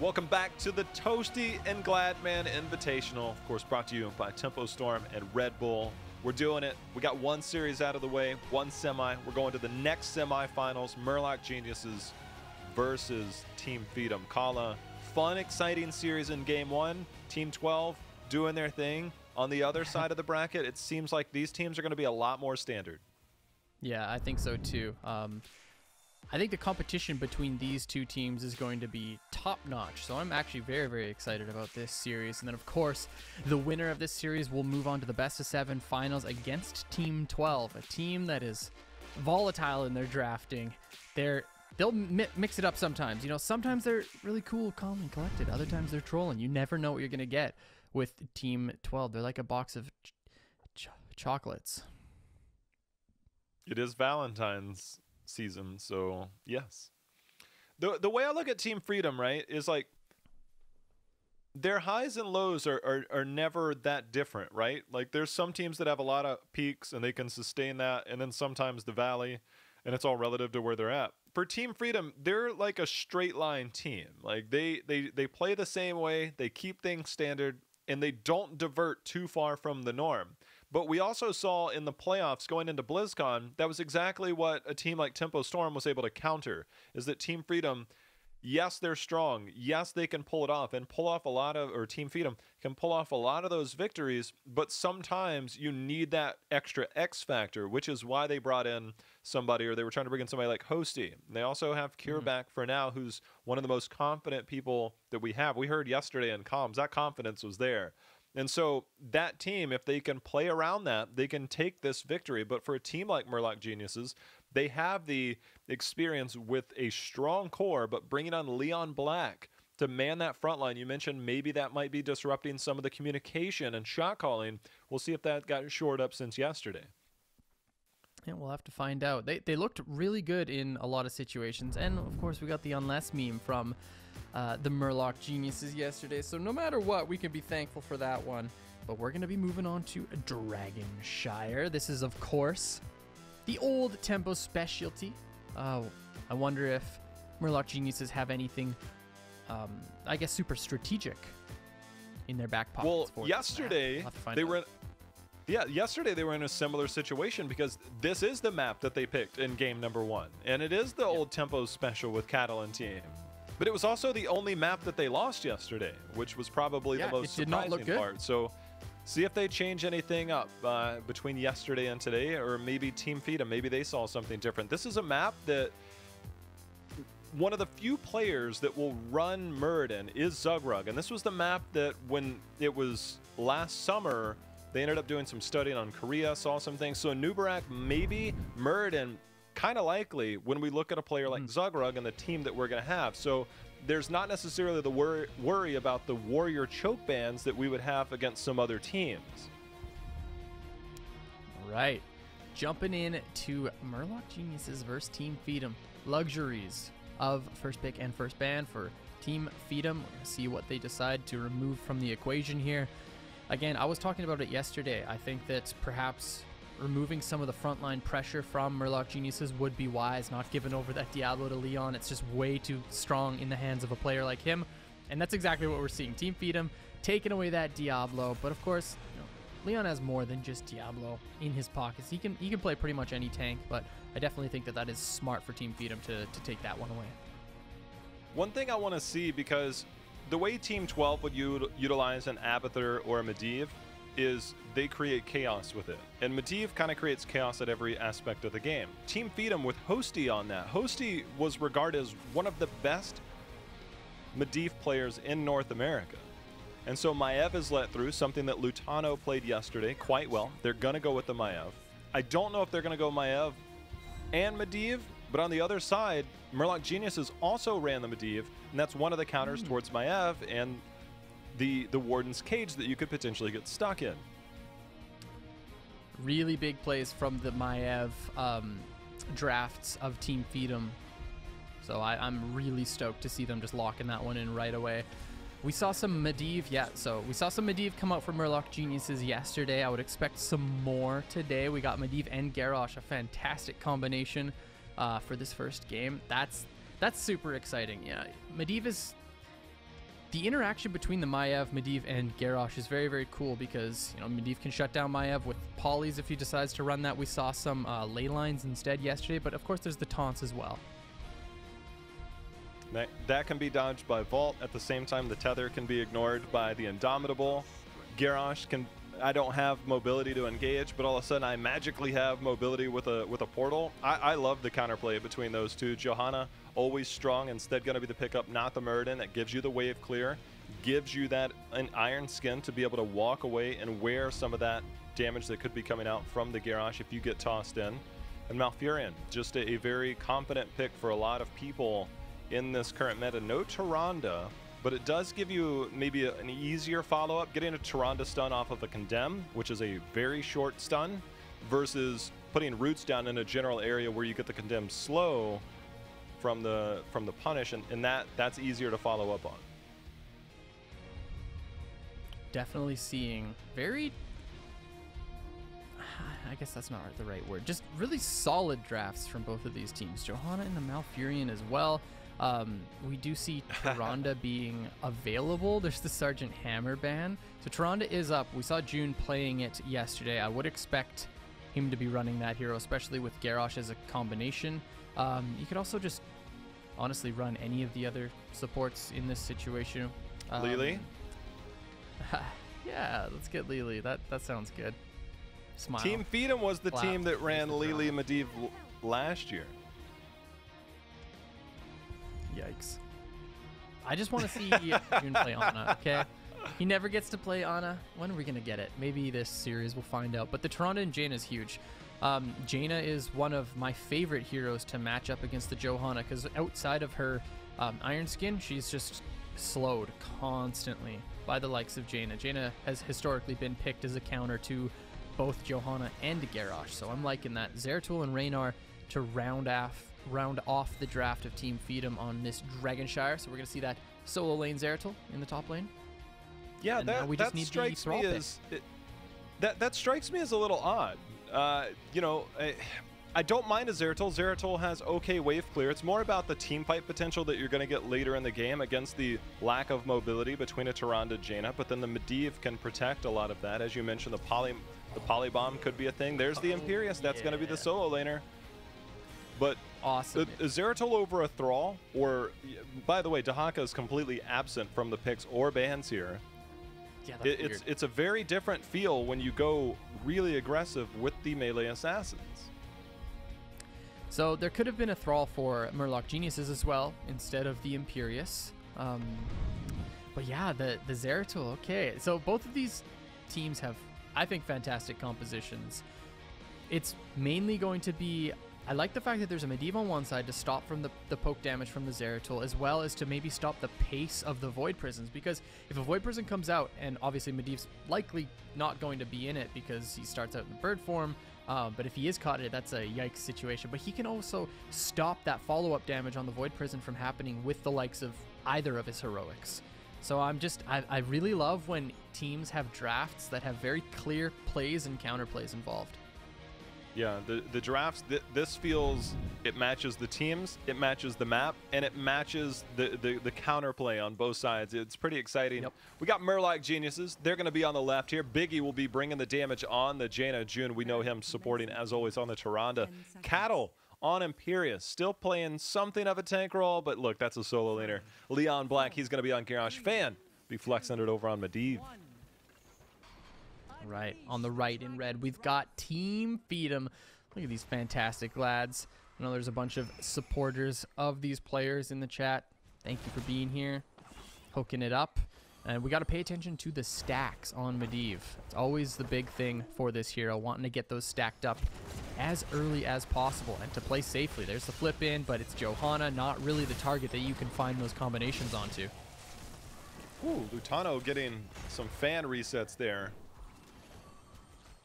Welcome back to the Toasty and Gladman Invitational, of course brought to you by Tempo Storm and Red Bull. We're doing it. We got one series out of the way, one semi. We're going to the next semifinals, Murloc Geniuses versus Team Feedem. Kala, fun, exciting series in game one. Team 12 doing their thing. On the other side of the bracket, it seems like these teams are going to be a lot more standard. Yeah, I think so too. I think the competition between these two teams is going to be top-notch, so I'm actually very, very excited about this series. And then, of course, the winner of this series will move on to the best-of-7 finals against Team 12, a team that is volatile in their drafting. They'll mix it up sometimes. You know, sometimes they're really cool, calm, and collected. Other times they're trolling. You never know what you're going to get with Team 12. They're like a box of chocolates. It is Valentine's season, so yes. The way I look at Team Feedem, right, is like their highs and lows are never that different, right? Like there's some teams that have a lot of peaks and they can sustain that, and then sometimes the valley, and it's all relative to where they're at. For Team Feedem, they're like a straight line team. Like they play the same way, they keep things standard, and they don't divert too far from the norm. But we also saw in the playoffs going into BlizzCon, that was exactly what a team like Tempo Storm was able to counter, is that Team Feedem, yes, they're strong. Yes, they can pull it off and pull off a lot of, or Team Feedem can pull off a lot of those victories, but sometimes you need that extra X factor, which is why they brought in somebody, or they were trying to bring in somebody like Hosty. They also have Kira back for now, who's one of the most confident people that we have. We heard yesterday in comms, that confidence was there. And so that team, if they can play around that, they can take this victory. But for a team like Murloc Geniuses, they have the experience with a strong core, but bringing on Leon Black to man that front line. You mentioned maybe that might be disrupting some of the communication and shot calling. We'll see if that got shored up since yesterday. Yeah, we'll have to find out. They looked really good in a lot of situations. And, of course, we got the Unless meme from the Murloc Geniuses yesterday. So no matter what, we can be thankful for that one. But we're going to be moving on to Dragonshire. This is, of course, the old Tempo specialty. I wonder if Murloc Geniuses have anything, I guess, super strategic in their back pockets. Well, yesterday they were... Yeah, yesterday they were in a similar situation because this is the map that they picked in game number 1. And it is the old Tempo special with Cattle and team. But it was also the only map that they lost yesterday, which was probably the most surprising part. So see if they change anything up between yesterday and today, or maybe Team Feedem, maybe they saw something different. This is a map that one of the few players that will run Muradin is Zugrug. And this was the map that when it was last summer, they ended up doing some studying on Korea, saw some things. So Nubarak, maybe Muradin, kind of likely when we look at a player like Zugrug and the team that we're going to have. So there's not necessarily the worry about the warrior choke bans that we would have against some other teams. All right. Jumping in to Murloc Geniuses versus Team Feedem. Luxuries of first pick and first ban for Team Feedem. We're going to see what they decide to remove from the equation here. Again, I was talking about it yesterday. I think that perhaps removing some of the frontline pressure from Murloc Geniuses would be wise, not giving over that Diablo to Leon. It's just way too strong in the hands of a player like him. And that's exactly what we're seeing. Team Feedem taking away that Diablo. But of course, you know, Leon has more than just Diablo in his pockets. He can play pretty much any tank, but I definitely think that that is smart for Team Feedem to take that one away. One thing I want to see, because the way Team 12 would utilize an Abathur or a Medivh is they create chaos with it. And Medivh kind of creates chaos at every aspect of the game. Team Feedem with Hosty on that. Hosty was regarded as one of the best Medivh players in North America. And so Maiev is let through, something that Lutano played yesterday quite well. They're going to go with the Maiev. I don't know if they're going to go Maiev and Medivh, but on the other side, Murloc Geniuses also ran the Medivh, and that's one of the counters towards Maiev and the Warden's Cage that you could potentially get stuck in. Really big plays from the Maiev drafts of Team Feedem. So I'm really stoked to see them just locking that one in right away. We saw some Medivh, so we saw some Medivh come out for Murloc Geniuses yesterday. I would expect some more today. We got Medivh and Garrosh, a fantastic combination for this first game. That's super exciting. Yeah, Medivh is the interaction between the Maiev, Medivh, and Garrosh is very, very cool because, you know, Medivh can shut down Maiev with polys if he decides to run that. We saw some ley lines instead yesterday, but of course there's the taunts as well. That can be dodged by Vault. At the same time, the tether can be ignored by the Indomitable. Garrosh can... I don't have mobility to engage, but all of a sudden I magically have mobility with a portal. I love the counterplay between those two. Johanna, always strong, instead going to be the pickup, not the Muradin. That gives you the wave clear, gives you that an iron skin to be able to walk away and wear some of that damage that could be coming out from the Garrosh if you get tossed in. And Malfurion, just a very confident pick for a lot of people in this current meta. No Tyrande, but it does give you maybe an easier follow-up. Getting a Tyrande stun off of a Condemn, which is a very short stun, versus putting roots down in a general area where you get the Condemn slow from the punish, and that's easier to follow up on. Definitely seeing very... I guess that's not the right word. Just really solid drafts from both of these teams. Johanna and the Malfurion as well. We do see Tyrande being available. There's the Sergeant Hammer ban. So Tyrande is up. We saw June playing it yesterday. I would expect him to be running that hero, especially with Garrosh as a combination. You could also just honestly run any of the other supports in this situation. Lily? Yeah, let's get Lily. That sounds good. Smile. Team Feedem was the team that ran Lily Medivh last year. Yikes. I just want to see June play Ana, okay? He never gets to play Ana. When are we going to get it? Maybe this series we'll find out. But the Tyrande and Jaina is huge. Jaina is one of my favorite heroes to match up against the Johanna because outside of her Iron Skin, she's just slowed constantly by the likes of Jaina. Jaina has historically been picked as a counter to both Johanna and Garrosh, so I'm liking that. Zeratul and Reynad to round off the draft of Team Feedem on this Dragonshire, so we're going to see that solo lane Zeratul in the top lane. Yeah, that strikes me as that strikes me as a little odd. You know, I don't mind a Zeratul. Zeratul has okay wave clear. It's more about the team fight potential that you're going to get later in the game against the lack of mobility between a Tyrande and Jaina, but then the Medivh can protect a lot of that. As you mentioned, the Polybomb could be a thing. There's the Imperius. That's going to be the solo laner. But awesome. Zeratul over a Thrall, or, by the way, Dahaka is completely absent from the picks or bans here. Yeah, it's a very different feel when you go really aggressive with the melee assassins. So there could have been a Thrall for Murloc Geniuses as well instead of the Imperius. But yeah, the Zeratul, okay. So both of these teams have, I think, fantastic compositions. It's mainly going to be... I like the fact that there's a Medivh on one side to stop from the poke damage from the Zeratul, as well as to maybe stop the pace of the Void Prisons, because if a Void Prison comes out, and obviously Medivh's likely not going to be in it because he starts out in the bird form, but if he is caught in it, that's a yikes situation. But he can also stop that follow-up damage on the Void Prison from happening with the likes of either of his heroics. So I really love when teams have drafts that have very clear plays and counterplays involved. Yeah, the drafts, this feels, it matches the teams, it matches the map, and it matches the counterplay on both sides. It's pretty exciting. Yep. We got Murloc Geniuses. They're going to be on the left here. Biggie will be bringing the damage on the Jaina. June, we know him supporting, as always, on the Tyrande. Cattle on Imperius, still playing something of a tank role, but look, that's a solo laner. Leon Black, he's going to be on Garrosh. Fan, be flexing it over on Medivh. Right, on the right in red, we've got Team Feedem. Look at these fantastic lads. I know there's a bunch of supporters of these players in the chat. Thank you for being here, hooking it up. And we got to pay attention to the stacks on Medivh. It's always the big thing for this hero, wanting to get those stacked up as early as possible and to play safely. There's the flip in, but it's Johanna, not really the target that you can find those combinations onto. Ooh, Lutano getting some fan resets there.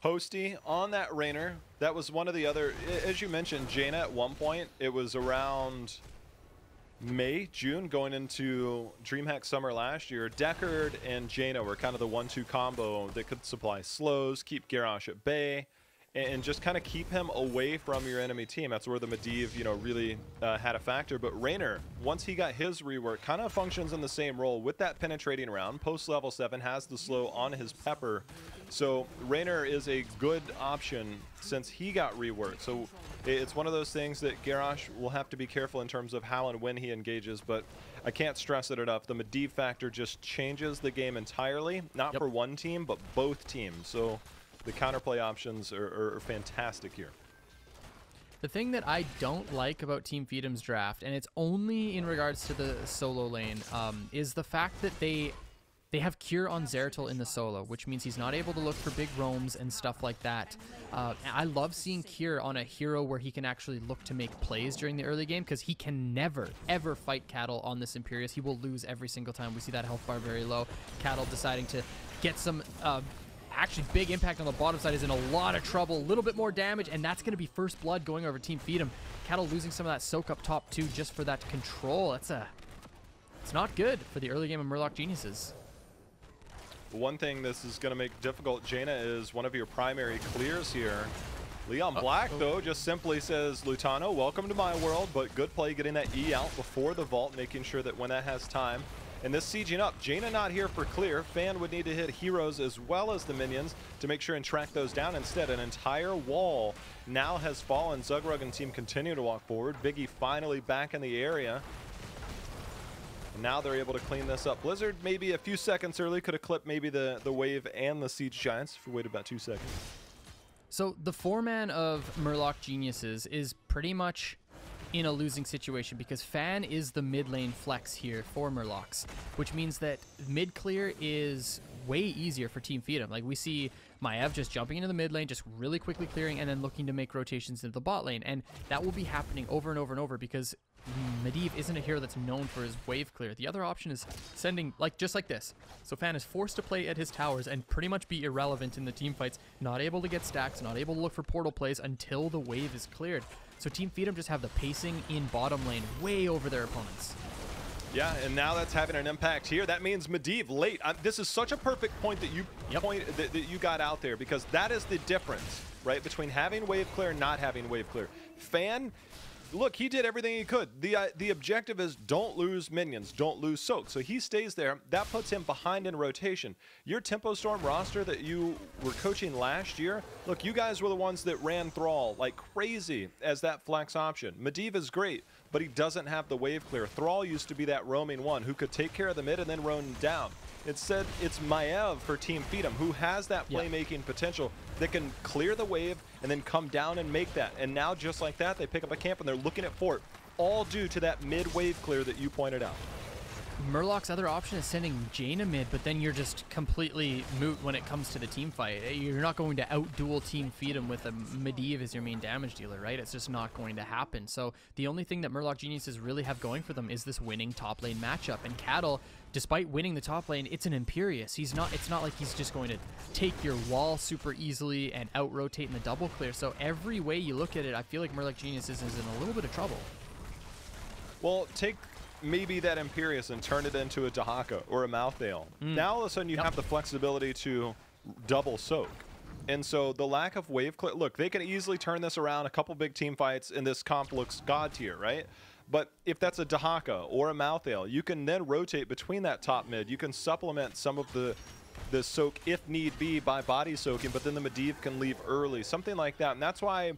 Toasty on that Rainer. That was one of the other, as you mentioned, Jaina at one point. It was around May, June, going into DreamHack Summer last year. Deckard and Jaina were kind of the 1-2 combo that could supply slows, keep Garrosh at bay. and just kind of keep him away from your enemy team. That's where the Medivh, you know, really had a factor. But Reynad, once he got his rework, kind of functions in the same role with that penetrating round. Post level 7 has the slow on his pepper. So Reynad is a good option since he got reworked. So it's one of those things that Garrosh will have to be careful in terms of how and when he engages. But I can't stress it enough. The Medivh factor just changes the game entirely, not for one team, but both teams. So the counterplay options are fantastic here. The thing that I don't like about Team Feedem's draft, and it's only in regards to the solo lane, is the fact that they have Cure on Zeratul in the solo, which means he's not able to look for big roams and stuff like that. I love seeing Cure on a hero where he can actually look to make plays during the early game, because he can never, ever fight Cattle on this Imperius. He will lose every single time. We see that health bar very low. Cattle deciding to get some actually big impact on the bottom side is in a lot of trouble. A little bit more damage, and that's going to be first blood going over Team Feedem. Cattle losing some of that soak up top too, just for that control. It's not good for the early game of Murloc Geniuses. One thing this is going to make difficult, Jaina, is one of your primary clears here. Leon Black, though, just simply says, Lutano, welcome to my world, but good play getting that E out before the vault, making sure that when that has time. And this sieging up, Jaina not here for clear. Fan would need to hit heroes as well as the minions to make sure and track those down. Instead, an entire wall now has fallen. Zugrug and team continue to walk forward. Biggie finally back in the area. And now they're able to clean this up. Blizzard maybe a few seconds early could have clipped maybe the wave and the siege giants if we waited about 2 seconds. So the 4-man of Murloc Geniuses is pretty much in a losing situation because Fan is the mid lane flex here for Murlocs, which means that mid clear is way easier for Team Feedem. Like we see Maiev just jumping into the mid lane, just really quickly clearing and then looking to make rotations into the bot lane. And that will be happening over and over and over because Medivh isn't a hero that's known for his wave clear. The other option is sending, just like this. So Fan is forced to play at his towers and pretty much be irrelevant in the team fights, not able to get stacks, not able to look for portal plays until the wave is cleared. So Team Feedem just have the pacing in bottom lane way over their opponents. Yeah, and now that's having an impact here. That means Medivh late. This is such a perfect point that you that you got out there, because that is the difference, right, between having wave clear and not having wave clear. Fan, look, he did everything he could. The objective is don't lose minions, don't lose soak. So he stays there. That puts him behind in rotation. Your Tempo Storm roster that you were coaching last year, look, you guys were the ones that ran Thrall like crazy as that flex option. Medivh is great, but he doesn't have the wave clear. Thrall used to be that roaming one who could take care of the mid and then roam down. Instead, it's Maiev for Team Feedem, who has that playmaking potential that can clear the wave and then come down and make that. And now, just like that, they pick up a camp and they're looking at Fort, all due to that mid-wave clear that you pointed out. Murloc's other option is sending Jaina mid, but then you're just completely moot when it comes to the team fight. You're not going to outduel Team Feedem with a Medivh as your main damage dealer, right? It's just not going to happen. So the only thing that Murloc Geniuses really have going for them is this winning top lane matchup. And Cattle, despite winning the top lane, it's an Imperius. It's not like he's just going to take your wall super easily and out-rotate in the double clear. So every way you look at it, I feel like Murloc Geniuses is in a little bit of trouble. Well, take maybe that Imperius and turn it into a Dahaka or a Malthael. Now all of a sudden you have the flexibility to double soak. And so the lack of wave clear, look, they can easily turn this around, a couple big team fights, and this comp looks god tier, right? But if that's a Dahaka or a Malthael, you can then rotate between that top mid. You can supplement some of the soak if need be by body soaking, but then the Medivh can leave early, something like that. And that's why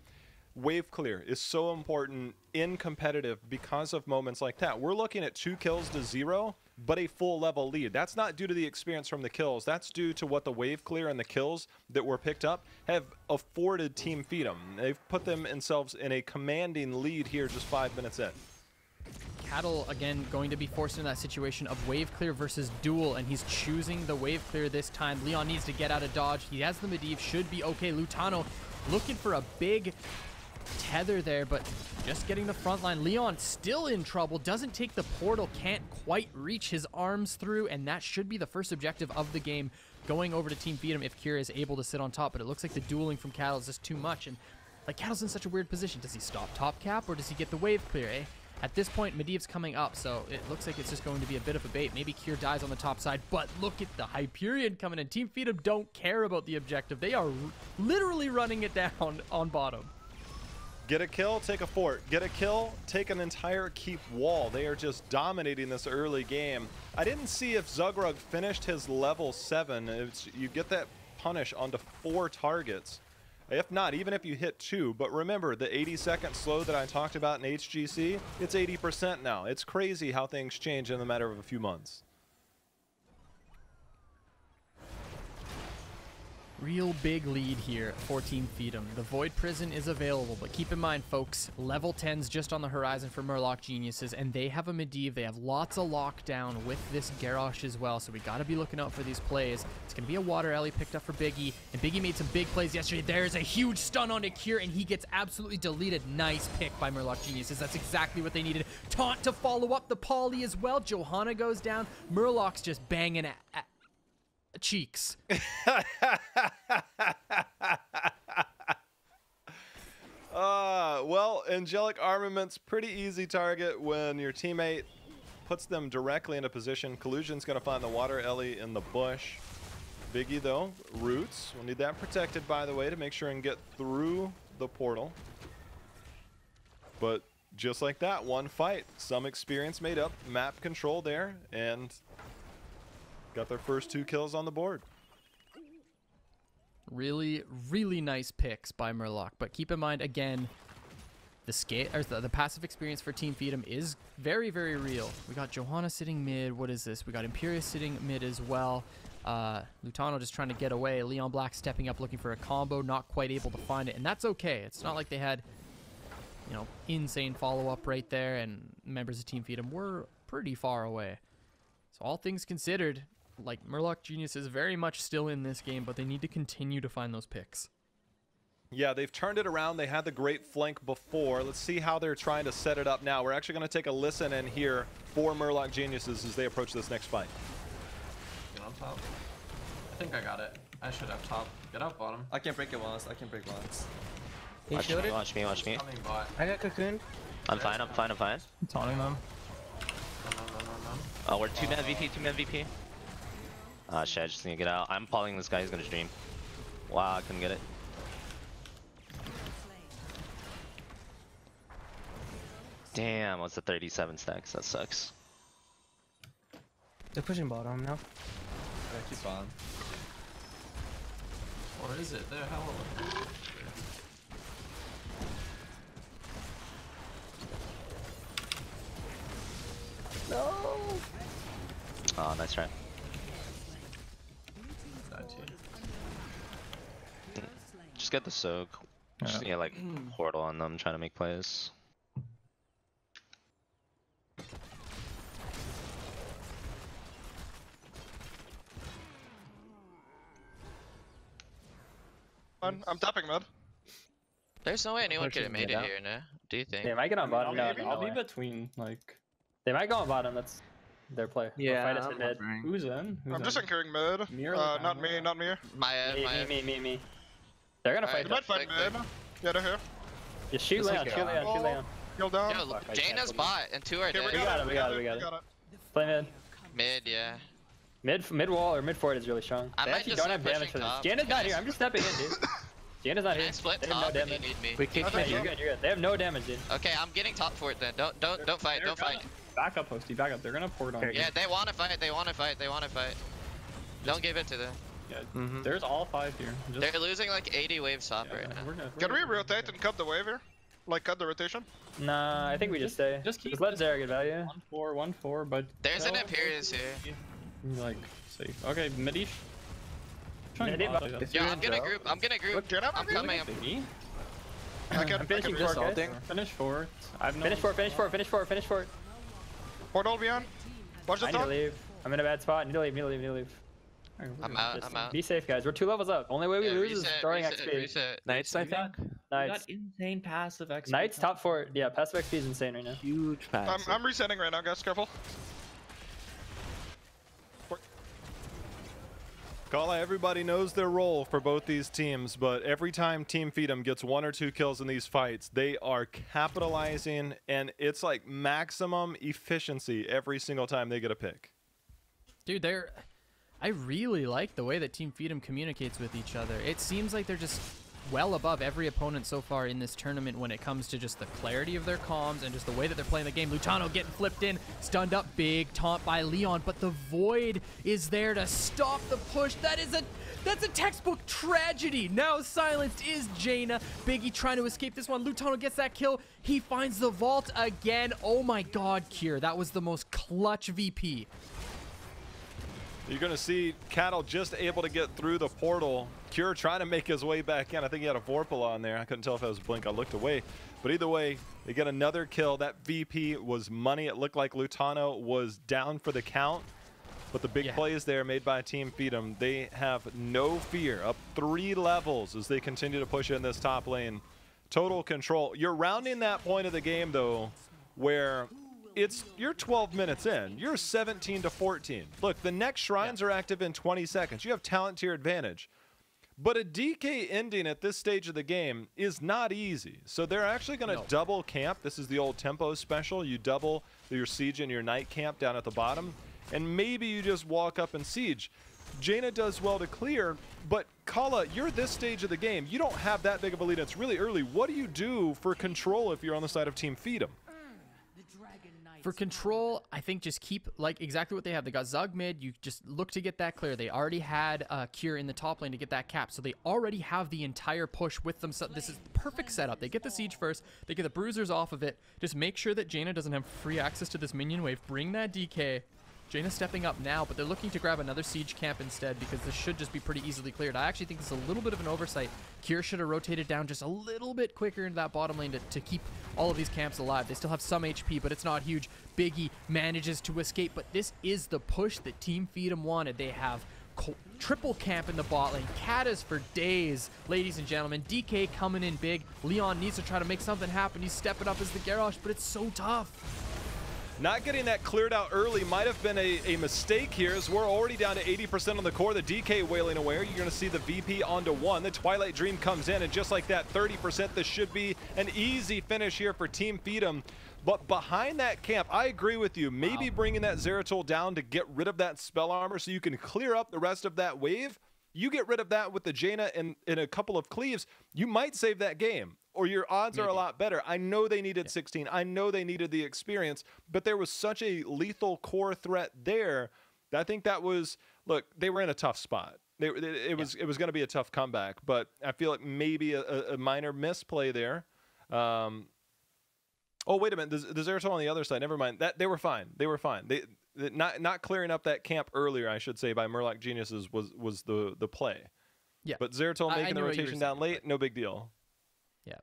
wave clear is so important in competitive, because of moments like that. We're looking at 2 kills to 0, but a full level lead. That's not due to the experience from the kills. That's due to what the wave clear and the kills that were picked up have afforded Team Feedem. They've put themselves in a commanding lead here just 5 minutes in. Cattle, again, going to be forced into that situation of wave clear versus duel, and he's choosing the wave clear this time. Leon needs to get out of dodge. He has the Medivh, should be okay. Lutano looking for a big tether there, but just getting the front line. Leon still in trouble, doesn't take the portal, can't quite reach his arms through, and that should be the first objective of the game, going over to Team Feedem if Kira is able to sit on top. But it looks like the dueling from Cattle is just too much, and like Cattle's in such a weird position. Does he stop top cap or does he get the wave clear, eh? At this point, Medivh's coming up, so it looks like it's just going to be a bit of a bait. Maybe Kier dies on the top side, but look at the Hyperion coming in. Team Feedem don't care about the objective. They are literally running it down on bottom. Get a kill, take a fort. Get a kill, take an entire keep wall. They are just dominating this early game. I didn't see if Zugrug finished his level 7. You get that punish onto 4 targets. If not, even if you hit 2. But remember, the 80-second slow that I talked about in HGC, it's 80% now. It's crazy how things change in the matter of a few months. Real big lead here for Team Feedem. The Void Prison is available, but keep in mind, folks, level 10's just on the horizon for Murloc Geniuses, and they have a Medivh. They have lots of lockdown with this Garrosh as well, so we got to be looking out for these plays. It's going to be a water alley picked up for Biggie, and Biggie made some big plays yesterday. There's a huge stun on Kier, and he gets absolutely deleted. Nice pick by Murloc Geniuses. That's exactly what they needed. Taunt to follow up the poly as well. Johanna goes down. Murloc's just banging at cheeks. Well, Angelic Armament's pretty easy target when your teammate puts them directly into position. Collusion's going to find the water ellie in the bush. Biggie, though, roots. We'll need that protected, by the way, to make sure and get through the portal. But just like that, one fight. Some experience made up, map control there, and got their first 2 kills on the board. Really, really nice picks by Murloc, but keep in mind again, the passive experience for Team Feedem is very, very real. We got Johanna sitting mid. What is this? We got Imperius sitting mid as well. Lutano just trying to get away. Leon Black stepping up looking for a combo, not quite able to find it, and that's okay. It's not like they had, you know, insane follow-up right there, and members of Team Feedem were pretty far away. So all things considered, like, Murloc Genius is very much still in this game, but they need to continue to find those picks. Yeah, they've turned it around. They had the great flank before. Let's see how they're trying to set it up now. We're actually going to take a listen in here for Murloc Geniuses as they approach this next fight. Get on top. I think I got it. I should have top. Get up bottom. I can break it once. I can break once. Watch me. Coming bot. I got cocooned. I'm fine. I'm Taunting them. No. Oh, we're 2-man VP. Ah, shit, I just need to get out. I'm following this guy. He's gonna stream. Wow, I couldn't get it. Damn, what's the 37 stacks? That sucks. They're pushing bottom now. Yeah, keep on. Or is it? They're hell of a... No! Oh, nice try. Just get the soak. Just get like portal on them, trying to make plays. I'm tapping mid. There's no way anyone could have made it here, no? Do you think? They might get on bottom. I'll be between, like... They might go on bottom. That's their play. Yeah, fight us in mid. Who's in? I'm just anchoring mid. Not me. Me. They're gonna fight. They might fight mid. Yeah, they're here. Yeah, shoot Leon. Kill down. Yo, Jaina's bot and 2 are dead. We got it. Play mid. Mid, yeah. Mid wall or mid forward is really strong. I They might actually just don't have damage for this. Jaina's not here. I'm just stepping in, dude. Jaina's not Can I here. split They have top no if you damage. need me? We kick Yeah, you're good. They have no damage, dude. Okay, I'm getting top for it then. Don't fight, don't fight. Back up, Toasty, back up. They're gonna port on. Yeah, they wanna fight. Don't give in to them. Yeah, there's all 5 here. They're losing like 80 waves top right now. Can we rotate and cut the wave here? Like cut the rotation? Nah, I think we just stay. Just keep let Zara get value. 1-4, but There's an Imperius here. like safe. Okay, Medish. Yo, I'm gonna group. I'm coming. I'm finishing 4, guys. Finish 4. Finish 4. Portal beyond. Watch the I need to top. leave. I'm in a bad spot. Need to leave. I'm out. Be safe, guys. We're 2 levels up. Only way we lose is throwing XP. Reset. Knights, I think. Knights. Insane passive XP. Knights top 4. Yeah, passive XP is insane right now. Huge passive. I'm resetting right now, guys. Careful. Kala, everybody knows their role for both these teams, but every time Team Feedem gets 1 or 2 kills in these fights, they are capitalizing, and it's like maximum efficiency every single time they get a pick. Dude, I really like the way that Team Feedem communicates with each other. It seems like they're just well above every opponent so far in this tournament when it comes to just the clarity of their comms and just the way that they're playing the game. Lutano getting flipped in, stunned up, big taunt by Leon, but the Void is there to stop the push. That's a textbook tragedy. Now silenced is Jaina. Biggie trying to escape this one. Lutano gets that kill. He finds the vault again. Oh my god, Kier, that was the most clutch VP. You're going to see Cattle just able to get through the portal. Cure trying to make his way back in. I think he had a Vorpal on there. I couldn't tell if it was Blink. I looked away. But either way, they get another kill. That VP was money. It looked like Lutano was down for the count. But the big plays there made by Team Feedem. They have no fear. Up 3 levels as they continue to push in this top lane. Total control. You're rounding that point of the game, though, where you're 12 minutes in. You're 17 to 14. Look, the next shrines are active in 20 seconds. You have talent to your advantage. But a DK ending at this stage of the game is not easy. So they're actually going to double camp. This is the old tempo special. You double your siege and your night camp down at the bottom. And maybe you just walk up and siege. Jaina does well to clear, but Kala, you're this stage of the game. You don't have that big of a lead. It's really early. What do you do for control if you're on the side of Team Feedem? For control, I think just keep like exactly what they have. They got Zug mid. You just look to get that clear. They already had Cure in the top lane to get that cap. So they already have the entire push with them. So this is the perfect setup. They get the siege first. They get the bruisers off of it. Just make sure that Jaina doesn't have free access to this minion wave. Bring that DK. Jaina stepping up now, but they're looking to grab another siege camp instead because this should just be pretty easily cleared. I actually think this is a little bit of an oversight. Kier should have rotated down just a little bit quicker into that bottom lane to keep all of these camps alive. They still have some HP, but it's not huge. Biggie manages to escape, but this is the push that Team Feedem wanted. They have triple camp in the bot lane. Katas for days, ladies and gentlemen. DK coming in big. Leon needs to try to make something happen. He's stepping up as the Garrosh, but it's so tough. Not getting that cleared out early might have been a mistake here, as we're already down to 80% on the core. The DK wailing away. You're going to see the VP onto 1. The Twilight Dream comes in, and just like that, 30%. This should be an easy finish here for Team Feedem. But behind that camp, I agree with you. Maybe bringing that Zeratul down to get rid of that spell armor so you can clear up the rest of that wave. You get rid of that with the Jaina and a couple of cleaves, you might save that game. Or your odds are a lot better. I know they needed 16. I know they needed the experience, but there was such a lethal core threat there that I think that was, look, they were in a tough spot. It was going to be a tough comeback, but I feel like maybe a minor misplay there. Oh, wait a minute. The Zeratul on the other side. Never mind. They were fine. They were fine. Not clearing up that camp earlier, I should say, by Murloc Geniuses was the play. Yeah. But Zeratul making the rotation down late, no big deal. Yeah.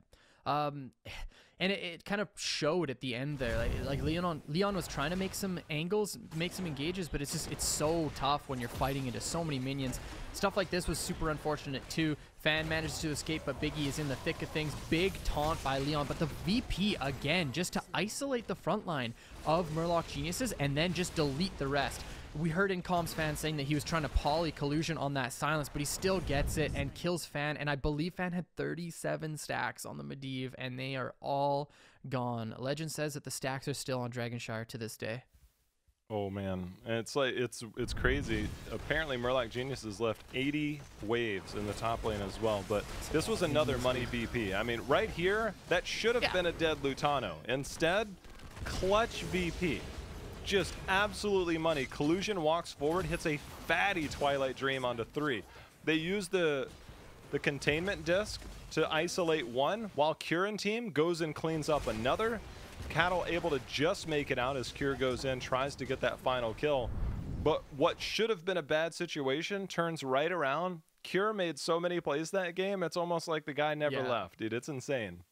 And it kind of showed at the end there. Like Leon was trying to make some angles, make some engages, but it's so tough when you're fighting into so many minions. Stuff like this was super unfortunate too. Fan manages to escape, but Biggie is in the thick of things. Big taunt by Leon, but the VP again, just to isolate the front line of Murloc Geniuses and then just delete the rest. We heard in comms Fan saying that he was trying to poly collusion on that silence, but he still gets it and kills Fan. And I believe Fan had 37 stacks on the Medivh, and they are all gone. Legend says that the stacks are still on Dragonshire to this day. Oh man, and it's like it's crazy. Apparently Murloc Geniuses left 80 waves in the top lane as well, but this was another money VP. I mean, right here, that should have been a dead Lutano. Instead, clutch VP. Just absolutely money. Collusion walks forward, hits a fatty Twilight Dream onto 3. They use the containment disc to isolate 1, while Cure team goes and cleans up another. Cattle able to just make it out as Cure goes in, tries to get that final kill. But what should have been a bad situation turns right around. Cure made so many plays that game, it's almost like the guy never left, dude. It's insane.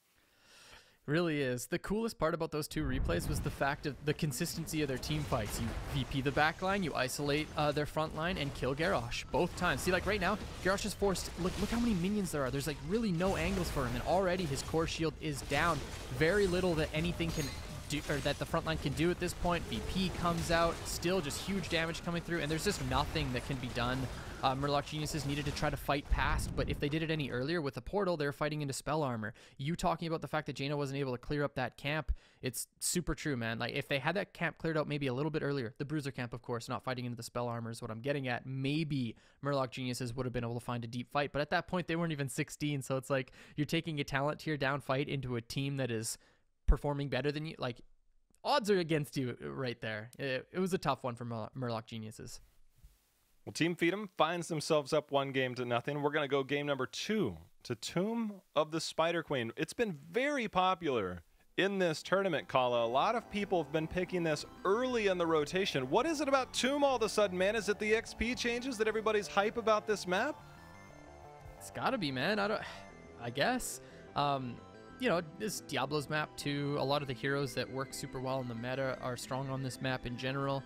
Really is. The coolest part about those two replays was the fact of the consistency of their team fights. You VP the backline, you isolate their front line, and kill Garrosh both times. See, like right now, Garrosh is forced. Look how many minions there are. There's like really no angles for him, and already his core shield is down. Very little that anything can do, or that the front line can do at this point. VP comes out, still just huge damage coming through, and there's just nothing that can be done Murloc Geniuses needed to try to fight past, but if they did it any earlier with the portal, they're fighting into spell armor. You talking about the fact that Jaina wasn't able to clear up that camp, it's super true, man. Like, if they had that camp cleared out maybe a little bit earlier, the Bruiser camp, of course, not fighting into the spell armor is what I'm getting at, maybe Murloc Geniuses would have been able to find a deep fight, but at that point, they weren't even 16, so it's like you're taking a talent tier down fight into a team that is performing better than you. Like, odds are against you right there. It was a tough one for Murloc Geniuses. Well, Team Feedem finds themselves up 1-0. We're going to go game number 2 to Tomb of the Spider Queen. It's been very popular in this tournament, Kala. A lot of people have been picking this early in the rotation. What is it about Tomb all of a sudden, man? Is it the XP changes that everybody's hype about this map? It's got to be, man. I guess. You know, this Diablo's map too. A lot of the heroes that work super well in the meta are strong on this map in general.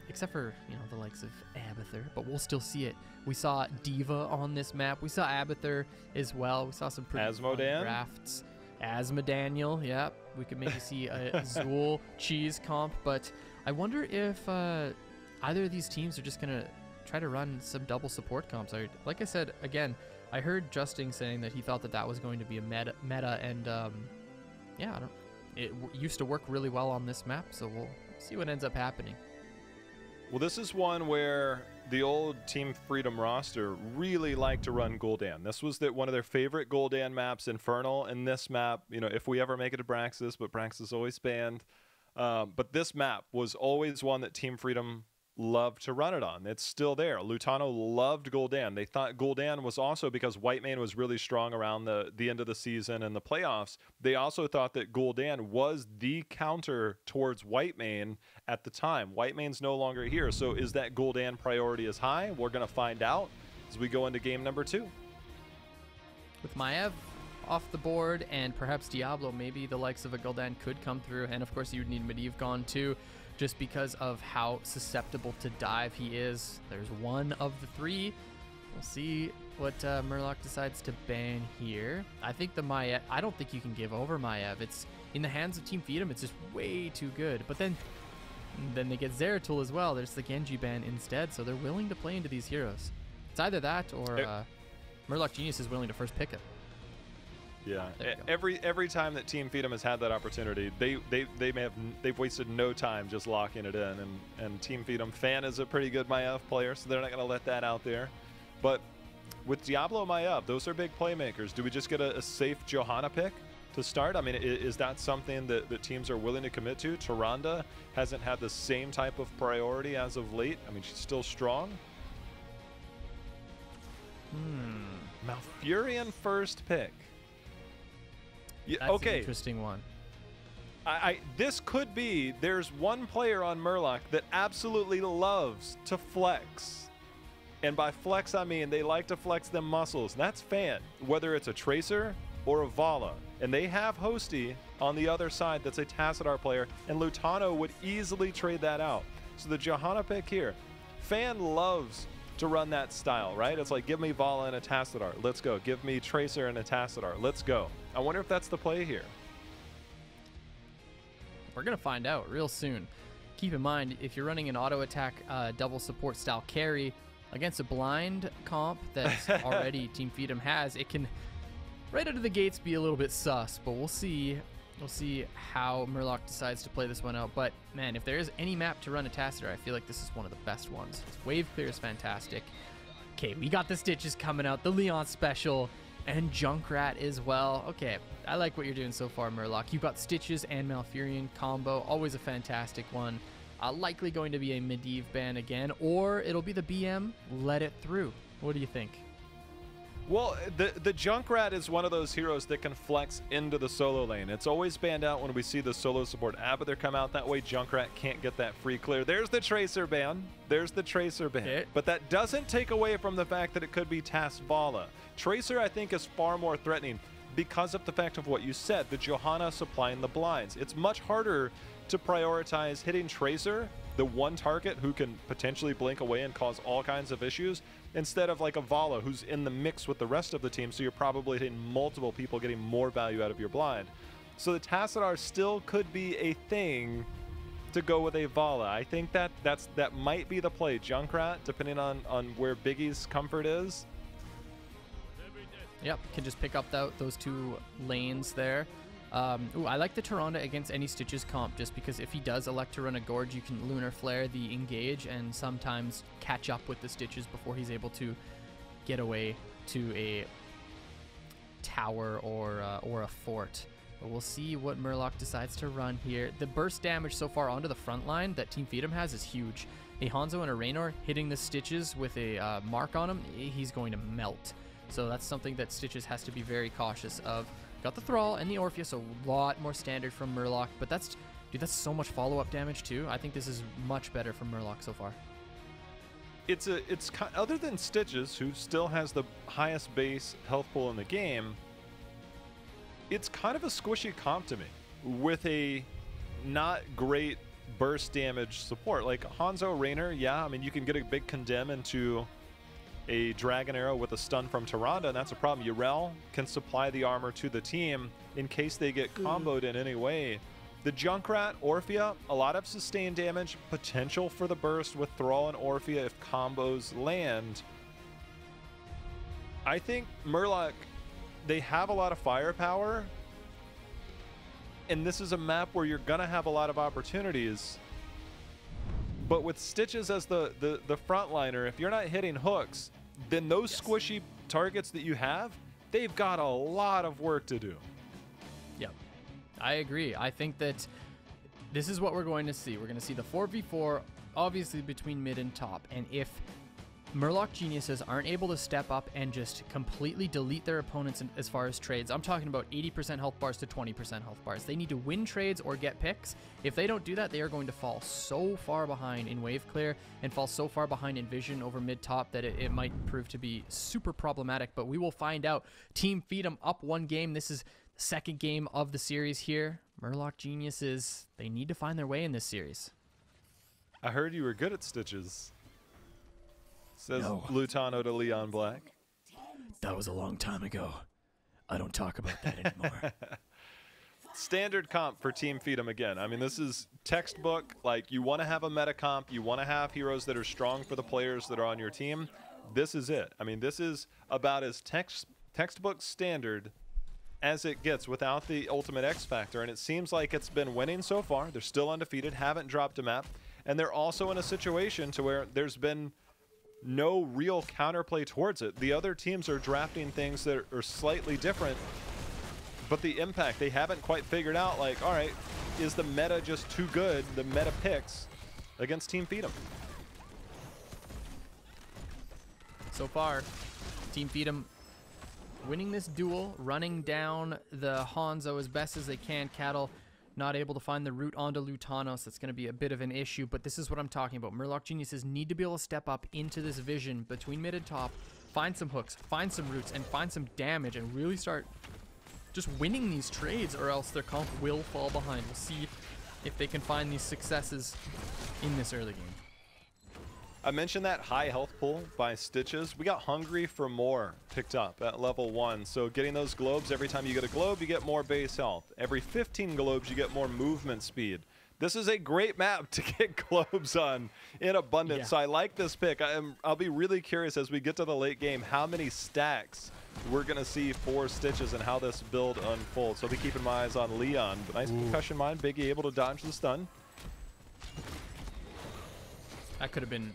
Except for, you know, the likes of Abathur, but we'll still see it. We saw Diva on this map. We saw Abathur as well. We saw some pretty fun drafts. Asmodaniel, yeah. We could maybe see a Zool cheese comp, but I wonder if either of these teams are just going to try to run some double support comps. Like I said, again, I heard Justin saying that he thought that was going to be a meta and yeah, it used to work really well on this map, so we'll see what ends up happening. Well, this is one where the old Team Feedem roster really liked to run Gul'dan. This was one of their favorite Gul'dan maps, Infernal, and this map, you know, if we ever make it to Braxis, but Braxis always banned. But this map was always one that Team Feedem loved to run it on. It's still there. Lutano loved Gul'dan. They thought Gul'dan was also, because Whitemane was really strong around the end of the season and the playoffs, they also thought that Gul'dan was the counter towards Whitemane at the time. Whitemane's no longer here, so is that Gul'dan priority as high? We're going to find out as we go into game number 2. With Maiev off the board and perhaps Diablo, maybe the likes of a Gul'dan could come through, and of course you would need Medivh gone too, just because of how susceptible to dive he is. There's one of the 3. We'll see what Murloc decides to ban here. I think the Maiev, I don't think you can give over Maiev. It's in the hands of Team Feedem, it's just way too good. But then they get Zeratul as well. There's the Genji ban instead, so they're willing to play into these heroes. It's either that or Murloc Genius is willing to first pick it. Yeah, every time that Team Feedem has had that opportunity, they've wasted no time just locking it in. And Team Feedem Fan is a pretty good Maiev player, so they're not going to let that out there. But with Diablo Maiev, those are big playmakers. Do we just get a safe Johanna pick to start? I mean, is that something that teams are willing to commit to? Tyrande hasn't had the same type of priority as of late. I mean, she's still strong. Malfurion first pick. Yeah, That's okay. an interesting one. This could be, there's one player on Murloc that absolutely loves to flex. And by flex, I mean they like to flex them muscles. And that's Fan, whether it's a Tracer or a Vala. And they have Hosty on the other side that's a Tassadar player. And Lutano would easily trade that out. So the Johanna pick here. Fan loves to run that style, right? It's like, give me Vala and a Tassadar. Let's go. Give me Tracer and a Tassadar. Let's go. I wonder if that's the play here. We're going to find out real soon. Keep in mind, if you're running an auto attack double support style carry against a blind comp that already Team Feedem has, it can right out of the gates be a little bit sus, but we'll see. We'll see how Murloc decides to play this one out. But man, if there is any map to run a Tassadar, I feel like this is one of the best ones. This wave clear is fantastic. Okay, we got the Stitches coming out, the Leon special, and Junkrat as well. Okay, I like what you're doing so far, Murloc. You've got Stitches and Malfurion combo, always a fantastic one. Likely going to be a Medivh ban again, or it'll be the BM, let it through. What do you think? Well, the Junkrat is one of those heroes that can flex into the solo lane. It's always banned out when we see the solo support Abathur come out. That way Junkrat can't get that free clear. There's the Tracer ban. There's the Tracer ban. Okay. But that doesn't take away from the fact that it could be Vala. Tracer, I think, is far more threatening because of the fact of what you said, the Johanna supplying the blinds. It's much harder to prioritize hitting Tracer, the one target who can potentially blink away and cause all kinds of issues, instead of like a Vala who's in the mix with the rest of the team, so you're probably hitting multiple people, getting more value out of your blind. So the Tassadar still could be a thing to go with a Vala. I think that might be the play. Junkrat, depending on where Biggie's comfort is. Yep, can just pick up those two lanes there. Ooh, I like the Tyrande against any Stitches comp, just because if he does elect to run a Gorge, you can Lunar Flare the engage and sometimes catch up with the Stitches before he's able to get away to a tower or a fort. But we'll see what Murloc decides to run here. The burst damage so far onto the front line that Team Feedem has is huge. A Hanzo and a Reynad hitting the Stitches with a mark on him, he's going to melt. So that's something that Stitches has to be very cautious of. Got the Thrall and the Orpheus, so a lot more standard from Murloc, but that's so much follow-up damage too. I think this is much better from Murloc so far. It's other than Stitches, who still has the highest base health pool in the game, it's kind of a squishy comp to me with a not great burst damage support. Like Hanzo, Reynad, yeah, I mean, you can get a big condemn into a Dragon Arrow with a stun from Tyrande, and that's a problem. Yrel can supply the armor to the team in case they get comboed in any way. The Junkrat, Orphea, a lot of sustained damage, potential for the burst with Thrall and Orphea if combos land. I think Murloc, they have a lot of firepower, and this is a map where you're gonna have a lot of opportunities. But with Stitches as the frontliner, if you're not hitting hooks, then those squishy targets that you have, they've got a lot of work to do. Yep, I agree. I think that this is what we're going to see. We're going to see the 4v4, obviously between mid and top. And if Murloc Geniuses aren't able to step up and just completely delete their opponents as far as trades, I'm talking about 80% health bars to 20% health bars. They need to win trades or get picks. If they don't do that, they are going to fall so far behind in wave clear and fall so far behind in vision over mid-top that it might prove to be super problematic. But we will find out. Team Feedem up one game. This is the second game of the series here. Murloc Geniuses, they need to find their way in this series. I heard you were good at Stitches. Says No. Lutano to Leon Black. That was a long time ago. I don't talk about that anymore. Standard comp for Team Feedem again. I mean, this is textbook. Like, you want to have a meta comp. You want to have heroes that are strong for the players that are on your team. This is it. I mean, this is about as textbook standard as it gets without the ultimate X factor. And it seems like it's been winning so far. They're still undefeated, haven't dropped a map. And they're also in a situation to where there's been no real counterplay towards it. The other teams are drafting things that are slightly different, but the impact, they haven't quite figured out, like, all right, is the meta just too good, the meta picks, against Team Feedem? So far, Team Feedem winning this duel, running down the Hanzo as best as they can. Cattle not able to find the route onto Lutano, so that's going to be a bit of an issue, but this is what I'm talking about. Murloc Geniuses need to be able to step up into this vision between mid and top, find some hooks, find some routes, and find some damage, and really start just winning these trades, or else their comp will fall behind. We'll see if they can find these successes in this early game. I mentioned that high health pool by Stitches. We got Hungry for More picked up at level 1. So getting those globes, every time you get a globe, you get more base health. Every 15 globes, you get more movement speed. This is a great map to get globes on in abundance. Yeah. So I like this pick. I'll be really curious as we get to the late game how many stacks we're going to see for Stitches and how this build unfolds. So I'll be keeping my eyes on Leon. But nice concussion mine. Biggie able to dodge the stun. That could have been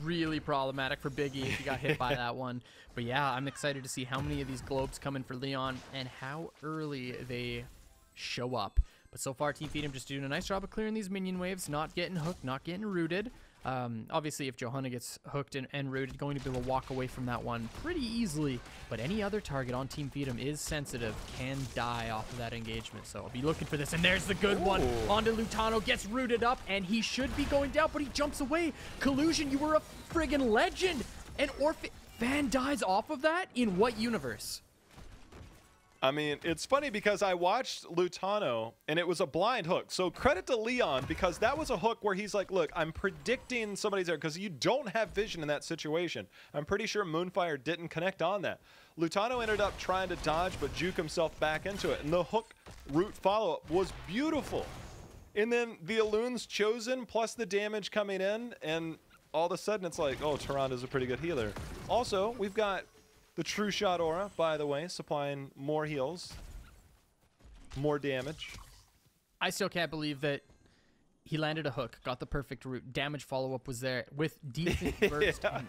really problematic for Biggie if he got hit by that one. But yeah, I'm excited to see how many of these globes come in for Leon and how early they show up. But so far, Team Feedem just doing a nice job of clearing these minion waves, not getting hooked, not getting rooted. Obviously, if Johanna gets hooked and rooted, going to be able to walk away from that one pretty easily. But any other target on Team Feedem is sensitive, can die off of that engagement. So I'll be looking for this. And there's the good one. Onto Lutano, gets rooted up, and he should be going down, but he jumps away. Collusion, you were a friggin' legend. And Fan dies off of that? In what universe? I mean, it's funny because I watched Lutano and it was a blind hook. So credit to Leon because that was a hook where he's like, look, I'm predicting somebody's there because you don't have vision in that situation. I'm pretty sure Moonfire didn't connect on that. Lutano ended up trying to dodge but juke himself back into it. And the hook route follow-up was beautiful. And then the Elun's chosen plus the damage coming in, and all of a sudden it's like, oh, Tyrande is a pretty good healer. Also, we've got the True Shot Aura, by the way, supplying more heals, more damage. I still can't believe that he landed a hook, got the perfect route, damage follow-up was there with decent burst. Yeah.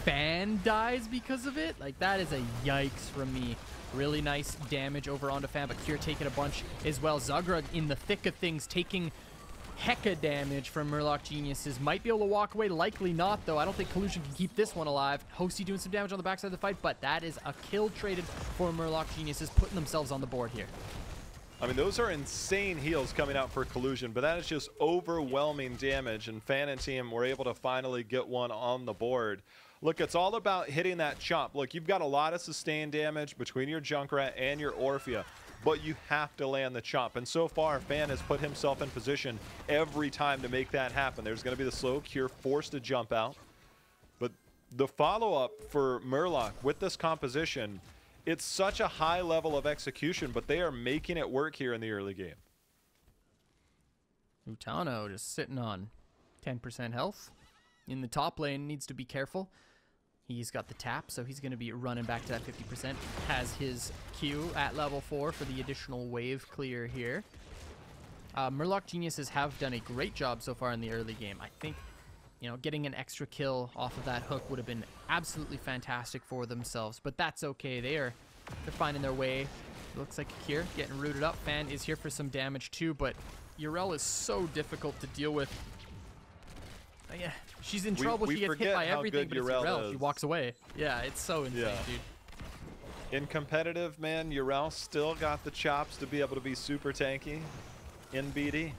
Fan dies because of it? Like, that is a yikes from me. Really nice damage over onto Fan, but Cure taking a bunch as well. Zugrug in the thick of things, taking hecka damage from Murloc Geniuses. Might be able to walk away, likely not, though. I don't think Collusion can keep this one alive. Hosty doing some damage on the backside of the fight, but that is a kill traded for Murloc Geniuses, putting themselves on the board here. I mean, those are insane heals coming out for Collusion, but that is just overwhelming damage, and Fan and team were able to finally get one on the board. Look, it's all about hitting that chop. Look, you've got a lot of sustained damage between your Junkrat and your Orphea, but you have to land the chop. And so far, Fan has put himself in position every time to make that happen. There's going to be the slow Cure forced to jump out. But the follow-up for Murloc with this composition, it's such a high level of execution, but they are making it work here in the early game. Utano just sitting on 10% health. In the top lane, needs to be careful. He's got the tap, so he's going to be running back to that 50%. Has his Q at level 4 for the additional wave clear here. Murloc Geniuses have done a great job so far in the early game. I think, you know, getting an extra kill off of that hook would have been absolutely fantastic for themselves, but that's okay. They're finding their way. Looks like Cure getting rooted up. Fan is here for some damage too, but Yrel is so difficult to deal with. Yeah, she's in trouble. She gets hit by everything, but it's Yrel. She walks away. Yeah, it's so insane, dude. In competitive, man, Yrel still got the chops to be able to be super tanky in BD.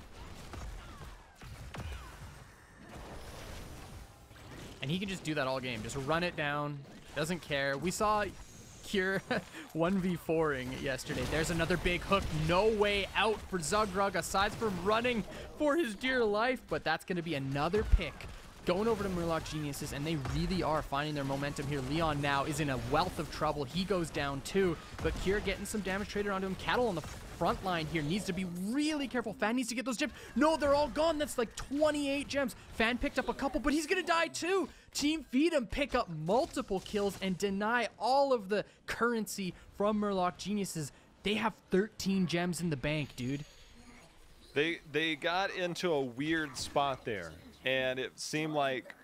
And he can just do that all game. Just run it down. Doesn't care. We saw Cure 1v4ing yesterday. There's another big hook. No way out for Zugrug, aside from running for his dear life. But that's going to be another pick going over to Murloc Geniuses, and they really are finding their momentum here. Leon now is in a wealth of trouble. He goes down too, but Cure getting some damage traded onto him. Cattle on the front line here needs to be really careful. Fan needs to get those gems. No, they're all gone. That's like 28 gems. Fan picked up a couple, but he's gonna die too. Team Feedem pick up multiple kills and deny all of the currency from Murloc Geniuses. They have 13 gems in the bank, dude. They got into a weird spot there, and it seemed like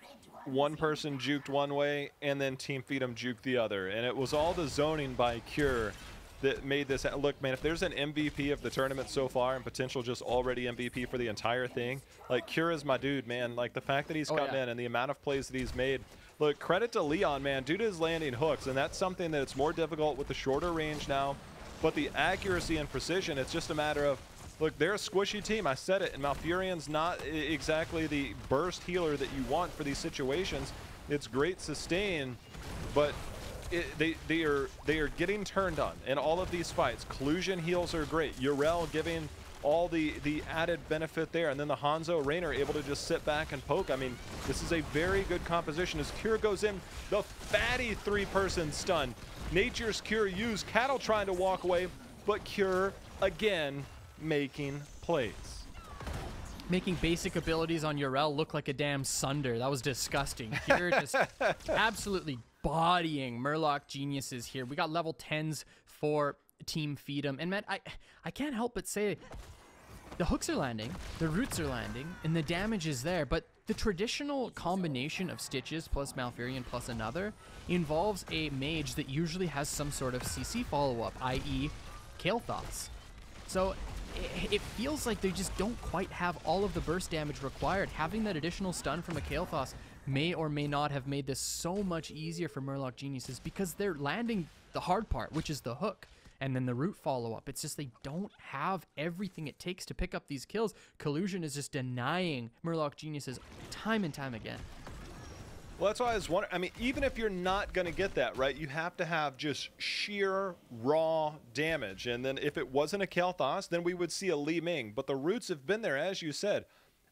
one person juked one way and then Team Feedem juked the other, and it was all the zoning by Cure that made this. Look, man, if there's an MVP of the tournament so far and potential just already MVP for the entire thing, like, Cure is my dude, man. Like, the fact that he's come in and the amount of plays that he's made. Look, credit to Leon, man. Dude is landing hooks, and that's something that it's more difficult with the shorter range now. But the accuracy and precision, it's just a matter of, look, they're a squishy team. I said it, and Malfurion's not exactly the burst healer that you want for these situations. It's great sustain, but they are getting turned on in all of these fights. Collusion heals are great. Yrel giving all the added benefit there, and then the Hanzo Raynor able to just sit back and poke. I mean, this is a very good composition. As Cure goes in, the fatty 3-person stun. Nature's Cure used. Cattle trying to walk away, but Cure again making plays. Making basic abilities on Yrel look like a damn Sunder. That was disgusting. Cure just absolutely bodying Murloc Geniuses here. We got level 10s for Team Feedem. And man, I can't help but say the hooks are landing, the roots are landing, and the damage is there, but the traditional combination of Stitches plus Malfurion plus another involves a mage that usually has some sort of CC follow-up, i.e. Kael'thas. So it feels like they just don't quite have all of the burst damage required. Having that additional stun from a Kael'thas may or may not have made this so much easier for Murloc Geniuses, because they're landing the hard part, which is the hook, and then the root follow-up. It's just they don't have everything it takes to pick up these kills. Collusion is just denying Murloc Geniuses time and time again. Well, that's why I was wondering. I mean, even if you're not going to get that, right, you have to have just sheer raw damage. And then if it wasn't a Kael'thas, then we would see a Li Ming. But the roots have been there, as you said.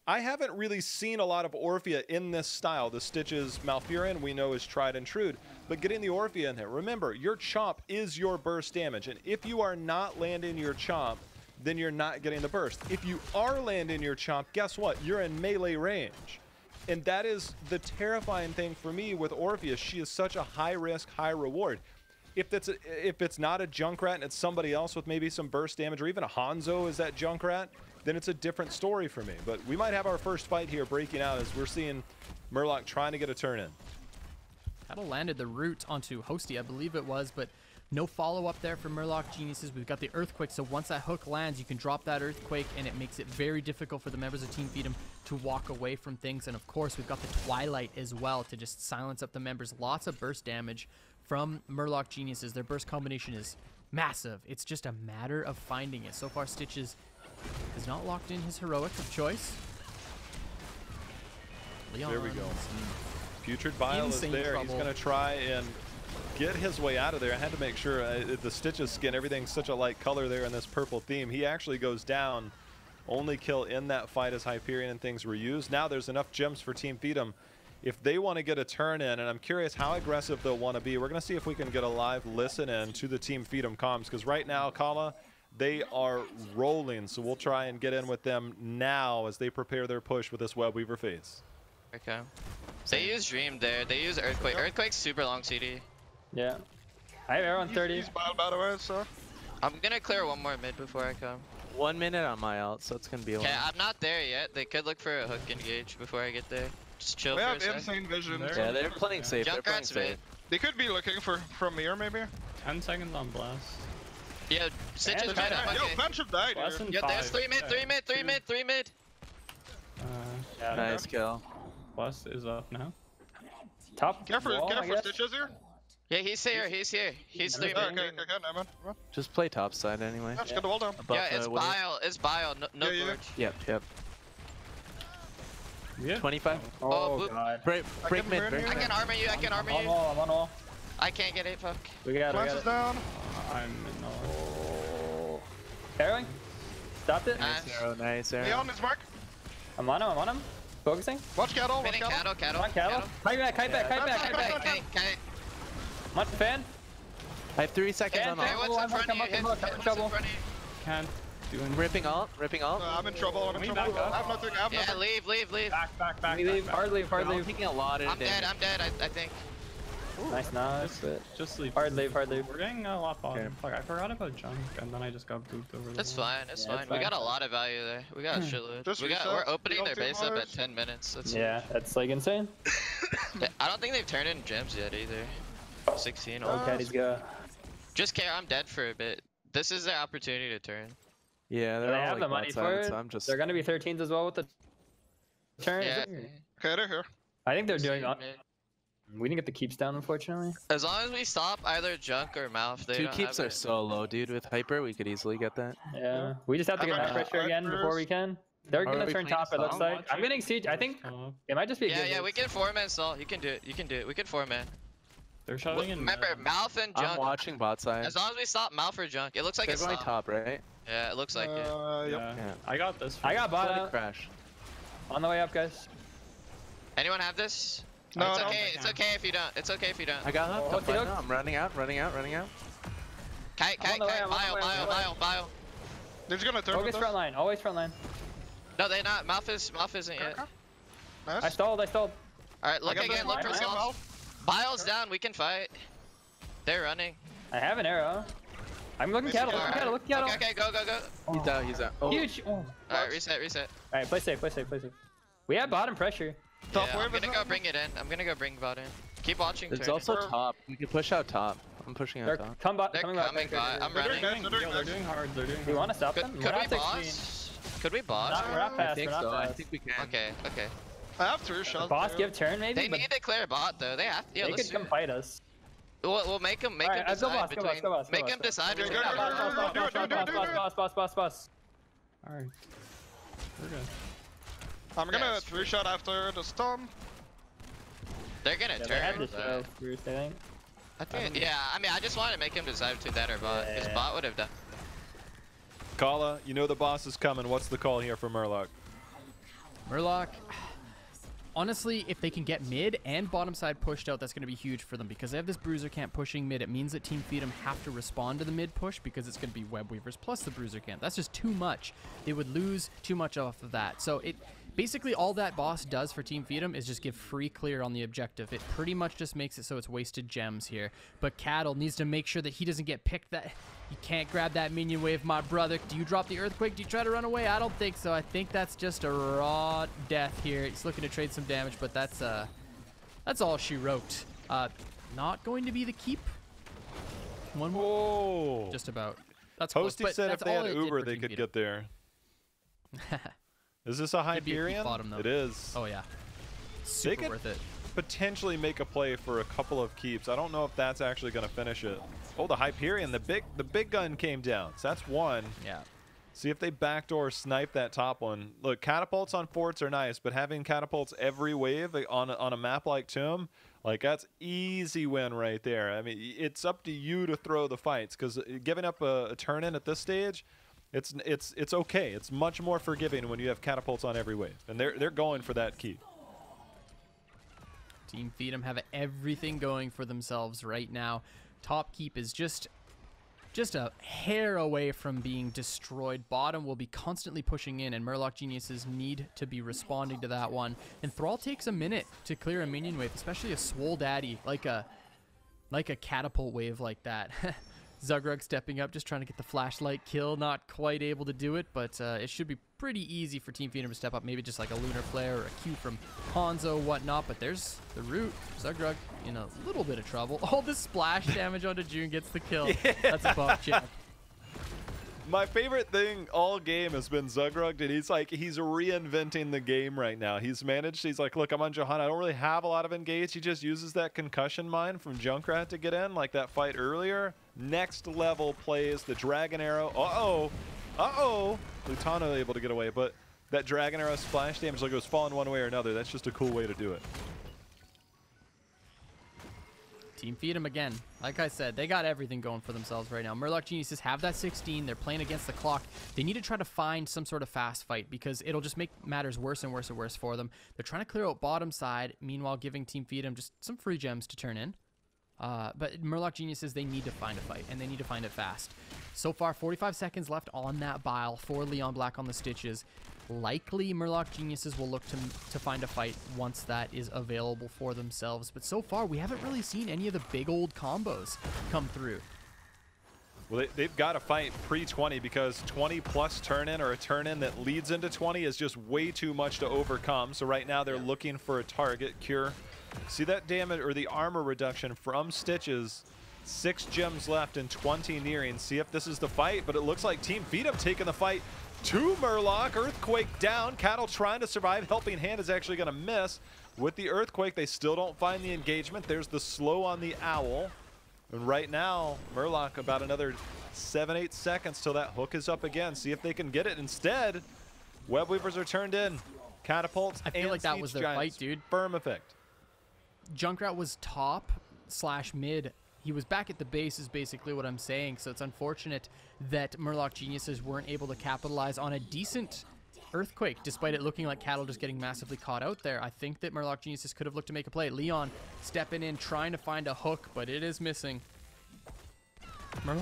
I haven't really seen a lot of Orphea in this style. The Stitches Malfurion we know is tried and true, but getting the Orphea in there. Remember, your chomp is your burst damage, and if you are not landing your chomp, then you're not getting the burst. If you are landing your chomp, guess what? You're in melee range. And that is the terrifying thing for me with Orpheus. She is such a high risk, high reward. If it's not a Junkrat and it's somebody else with maybe some burst damage, or even a Hanzo is that Junkrat, then it's a different story for me. But we might have our first fight here breaking out as we're seeing Murloc trying to get a turn in. Cattle landed the root onto Hosty, I believe it was, but no follow-up there for Murloc Geniuses. We've got the Earthquake, so once that hook lands, you can drop that Earthquake, and it makes it very difficult for the members of Team Feedem to walk away from things. And of course, we've got the Twilight as well to just silence up the members. Lots of burst damage from Murloc Geniuses. Their burst combination is massive. It's just a matter of finding it. So far, Stitches has not locked in his heroic of choice. Leon, there we go. Putrid Bile is there. Trouble. He's going to try and get his way out of there. I had to make sure the Stitches skin, everything's such a light color there in this purple theme. He actually goes down. Only kill in that fight as Hyperion and things were used. Now there's enough gems for Team Feedem if they want to get a turn in, and I'm curious how aggressive they'll want to be. We're going to see if we can get a live listen in to the Team Feedem comms, because right now, Kala, they are rolling, so we'll try and get in with them now as they prepare their push with this Web Weaver phase. Okay. They use Dream there. They use Earthquake. Earthquake's super long CD. Yeah. I have arrow on 30. He's Bile, by the way, so. I'm gonna clear one more mid before I come. 1 minute on my ult, so it's gonna be a Okay, while. I'm not there yet. They could look for a hook engage before I get there. Just chill We for have a sec. insane vision. Yeah, they're playing safe. They're playing Junkrat's mid. safe. They could be looking from here, maybe. 10 seconds on blast. Yeah, Stitch is mid. I'm Yo, okay. Ben should die, Less dude. than Yeah, there's 5. 3 mid, 3 mid, 3 mid, 3 mid. Yeah, Nice kill. Plus is up now. Top. Careful, wall, I careful, guess. Stitches here. Yeah, he's here, he's here. He's 3 Okay, mid. okay, never mind. Just play top side anyway. Let's get the wall down. Above Yeah, it's the wave. bile, no Yeah, yeah. gorge. Yep, yep. Yeah. 25. Oh, blue- God. Break can mid. burn Break you. I mid. can armor you, I can armor I'm on you. wall, I'm on wall. I can't get it, fuck. We got Lance it, is we got down. I'm in the it. Arrowing. Stopped it. Nice. Nice arrow, nice arrow. Leon is mark. I'm on him, I'm on him. Focusing. Watch cattle, watch Spinning cattle. cattle. On cattle. Kite back, kite back, kite back, kite back. Okay. I'm on fan. I have 3 seconds Fan, on fan. ult. What's in I'm front of you? up, I'm Hit up, I'm in what's trouble. in front of you. can't do anything. Ripping ult, ripping ult. I'm in trouble, I'm in Can we trouble. back up? I have nothing, I have Yeah, nothing. leave. Back. We leave, hard leave, hard I'm leave. taking a lot of I'm dead, damage. I think. Nice, nice. Just leave. Hard leave, hard leave. We're getting a lot bottom. Okay. Fuck, I forgot about junk, and then I just got booped over the That's wall. fine, that's Yeah, fine. it's We fine. got a lot of value there. We got a shitload. Just We're reset. opening We their don't take base up at Mars. 10 minutes. That's Yeah, that's like insane. I don't think they've turned in gems yet either. 16. Oh, Caddy's go. Just care, I'm dead for a bit. This is their opportunity to turn. Yeah, They they're all have like the money bot for side, it. so I'm just. They're gonna be 13s as well with the turn. Yeah. Okay, they're here. I think they're doing. Mid. We didn't get the keeps down, unfortunately. As long as we stop either junk or mouth, they 2 don't keeps have are it. so low, dude. With hyper, we could easily get that. Yeah, we just have to I'm get that on pressure again Hypers. before we can. They're Are gonna we turn playing top. It looks Stall? like. I'm getting siege. I think it might just be. A Yeah, good yeah, move. we can 4-man stall. You can do it. We can 4-man. They're showing in. Remember, mouth and I'm junk. watching bot side. As long as we stop mouth or junk, it looks like They're it's going stopped. top, right? Yeah, it looks like it. Yep. Yeah. Yeah. I got this. I got bot Let it out. crash. On the way up, guys. Anyone have this? No, it's no. okay. It's okay if you don't. It's okay if you don't. I got hooked. Oh, I'm fine okey-doke. now. I'm running out. Kite, I'm on the way, I'm on the way, I'm on the way. bio. They're just gonna turn Always with us. front line. Always front line. No, they not. Mouth isn't yet. Okay. I Nice. stalled. Alright, I look got again. this Look line, for I am slots. out. Bile's down. We can fight. They're running. I have an arrow. I'm looking cattle. Looking cattle. Looking cattle. Okay, go. He's out. He's out. Oh. Huge. Oh. Alright, reset. Alright, play safe. We have bottom pressure. Top Yeah, I'm wave is gonna go on. bring it in. I'm gonna go bring bot in. Keep watching. There's turn. also top. We can push out top. I'm pushing They're out top. coming They're coming coming back. by. I'm They're doing running. nice, they're doing They're nice. doing hard. They're doing Do you want to stop Could them? we We're not 16. boss? Could we boss? We're not I fast. think We're not so. I fast. think we can. Okay. I have 3 shots. Boss dude. give turn maybe. They but need to clear bot though. They have. Yeah, they let's could do come it. fight us. We'll make them Alright, let's go decide boss, go between. boss, go Make boss. them decide Okay, between. go, go, go, go. Boss. Alright. We're good. I'm gonna Yes. 3 shot after the storm. They're gonna Yeah, they had turn. to show first, I think. I think. Yeah, I mean, I just wanted to make him decide between that or bot, because Yeah. bot would have done. Kala, you know the boss is coming. What's the call here for Murloc? Murloc, Honestly, if they can get mid and bottom side pushed out, that's going to be huge for them because they have this bruiser camp pushing mid. It means that Team Feedem have to respond to the mid push because it's going to be web weavers plus the bruiser camp. That's just too much. They would lose too much off of that. So it basically all that boss does for Team Feedem is just give free clear on the objective. It pretty much just makes it so it's wasted gems here. But Cattle needs to make sure that he doesn't get picked. That you can't grab that minion wave, my brother. Do you drop the earthquake? Do you try to run away? I don't think so. I think that's just a raw death here. He's looking to trade some damage, but that's all she wrote. Not going to be the keep. One more. Just about. That's close, Toasty but said if that's they all had it did Uber, for they Team could Feedem. get there. Is this a Could be a keep Hyperion? bottom, though. It is. Oh yeah. Super could- worth it. Potentially make a play for a couple of keeps. I don't know if that's actually going to finish it. Oh, the Hyperion, the big gun came down. So that's one. Yeah. See if they backdoor snipe that top one. Look, catapults on forts are nice, but having catapults every wave on a map like Tomb, like that's easy win right there. I mean, it's up to you to throw the fights because giving up a turn in at this stage, it's okay. It's much more forgiving when you have catapults on every wave, and they're going for that keep. Team Feedem have everything going for themselves right now. Top keep is just a hair away from being destroyed. Bottom will be constantly pushing in, and Murloc Geniuses need to be responding to that one. And Thrall takes a minute to clear a minion wave, especially a Swole Daddy, like a catapult wave like that. Zugrug stepping up, just trying to get the flashlight kill. Not quite able to do it, but it should be pretty easy for Team Feedem to step up. Maybe just like a Lunar Flare or a Q from Hanzo, whatnot. But there's the root. Zugrug in a little bit of trouble. Oh, the splash damage onto June gets the kill. Yeah. That's a buff check. My favorite thing all game has been Zugrug, and he's reinventing the game right now. He's like, look, I'm on Johanna. I don't really have a lot of engage. He just uses that concussion mine from Junkrat to get in, like that fight earlier. Next level plays the Dragon Arrow. Uh-oh. Lutano able to get away, but that Dragon Arrow splash damage, like it was falling one way or another. That's just a cool way to do it. Team Feedem again. Like I said, they got everything going for themselves right now. Murloc Geniuses have that 16. They're playing against the clock. They need to try to find some sort of fast fight because it'll just make matters worse and worse and worse for them. They're trying to clear out bottom side, meanwhile giving Team Feedem just some free gems to turn in. But Murloc Geniuses, they need to find a fight, and they need to find it fast. So far, 45 seconds left on that bile for Leon Black on the Stitches. Likely, Murloc Geniuses will look to find a fight once that is available for themselves. But so far, we haven't really seen any of the big old combos come through. Well, they've got to fight pre-20 because 20 plus turn-in or a turn-in that leads into 20 is just way too much to overcome. So right now, they're looking for a target. Cure. See that damage or the armor reduction from Stitches. 6 gems left and 20 nearing. See if this is the fight, but it looks like Team Feedem taking the fight to Murloc. Earthquake down. Cattle trying to survive. Helping Hand is actually going to miss. With the Earthquake, they still don't find the engagement. There's the slow on the Owl. And right now, Murloc about another 7-8 seconds till that hook is up again. See if they can get it. Instead, Web Weavers are turned in. Catapults. I feel like that was their fight, dude. Firm effect. Junkrat was top / mid. He was back at the base is basically what I'm saying. So it's unfortunate that Murloc Geniuses weren't able to capitalize on a decent Earthquake, despite it looking like Cattle just getting massively caught out there. I think that Murloc Geniuses could have looked to make a play. Leon stepping in, trying to find a hook, but it is missing.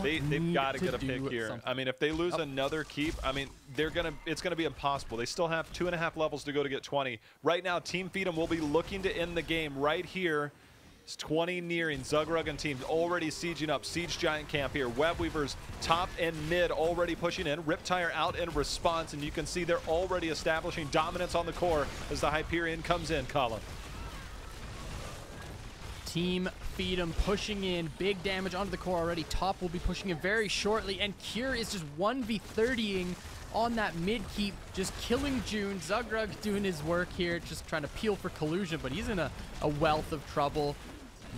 They've got to get a pick here. I mean, if they lose another keep, I mean, it's gonna be impossible. They still have 2.5 levels to go to get 20. Right now, Team Feedem will be looking to end the game right here. It's 20 nearing. Zugrug and team already sieging up. Siege Giant Camp here. Web Weavers top and mid already pushing in. Riptire out in response, and you can see they're already establishing dominance on the core as the Hyperion comes in, Colin. Team Feedem pushing in. Big damage onto the core already. Top will be pushing in very shortly, and Cure is just 1v30ing on that mid keep, just killing June. Zugrug doing his work here, just trying to peel for collusion, but he's in a wealth of trouble.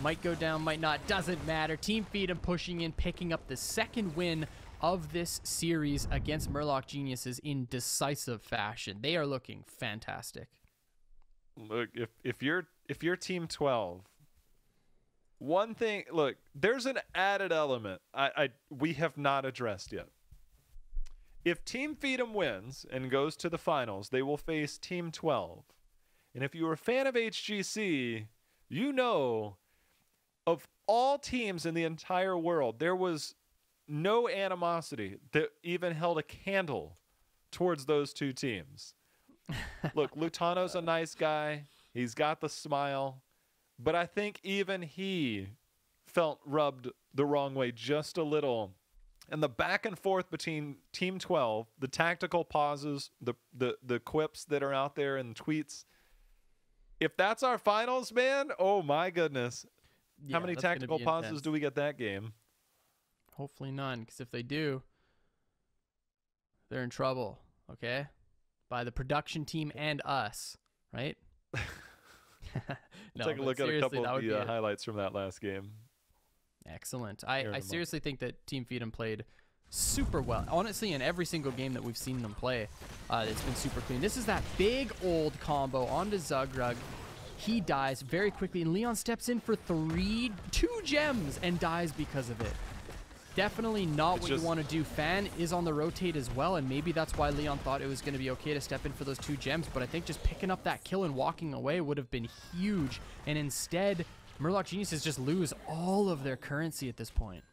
Might go down, might not, doesn't matter. Team Feedem pushing in, picking up the second win of this series against Murloc Geniuses in decisive fashion. They are looking fantastic. Look, if you're Team 12, one thing, look, there's an added element we have not addressed yet. If Team Feedem wins and goes to the finals, they will face Team 12. And if you were a fan of HGC, you know, of all teams in the entire world, there was no animosity that even held a candle towards those two teams. Look, Lutano's a nice guy. He's got the smile. But I think even he felt rubbed the wrong way just a little. And the back and forth between Team 12, the tactical pauses, the quips that are out there and tweets. If that's our finals, man, oh my goodness. Yeah, how many that's gonna tactical be pauses intense. do we get that game? Hopefully none, because if they do, they're in trouble, okay? By the production team and us, right? No, Take a but look at a seriously, couple that of would be the it. highlights from that last game. Excellent. Air them I up. seriously think that Team Feedem played super well. Honestly, in every single game that we've seen them play, it's been super clean. This is that big old combo onto Zugrug. He dies very quickly, and Leon steps in for 2 gems and dies because of it. Definitely not It's what just- you want to do. Fan is on the rotate as well, and maybe that's why Leon thought it was going to be okay to step in for those 2 gems, but I think just picking up that kill and walking away would have been huge, and instead, Murloc Geniuses just lose all of their currency at this point.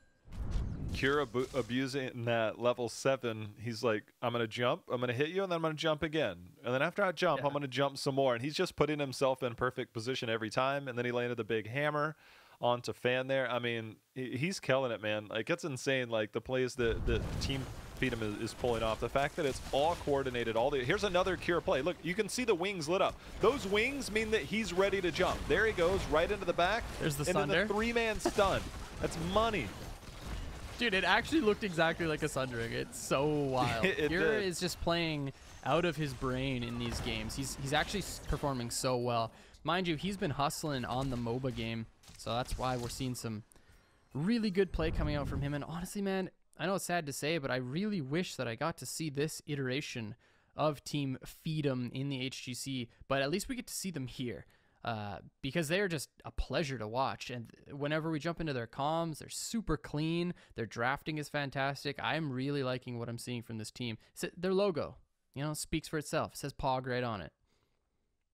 Cure abusing that level 7, he's like, I'm going to jump, I'm going to hit you, and then I'm going to jump again. And then after I jump, I'm going to jump some more. And he's just putting himself in perfect position every time. And then he landed the big hammer onto Fan there. I mean, he's killing it, man. Like, it's insane, like, the plays that Team Feedem is pulling off. The fact that it's all coordinated. Here's another Cure play. Look, you can see the wings lit up. Those wings mean that he's ready to jump. There he goes, right into the back. There's the into Sunder. the 3-man stun. That's money. Dude, it actually looked exactly like a Sundering. It's so wild. It Cure did. is just playing out of his brain in these games. He's actually performing so well. Mind you, he's been hustling on the MOBA game, so that's why we're seeing some really good play coming out from him. And honestly, man, I know it's sad to say, but I really wish that I got to see this iteration of Team Feedem in the HGC, but at least we get to see them here. Because they're just a pleasure to watch. And whenever we jump into their comms, they're super clean. Their drafting is fantastic. I'm really liking what I'm seeing from this team. Their logo, speaks for itself. It says POG right on it.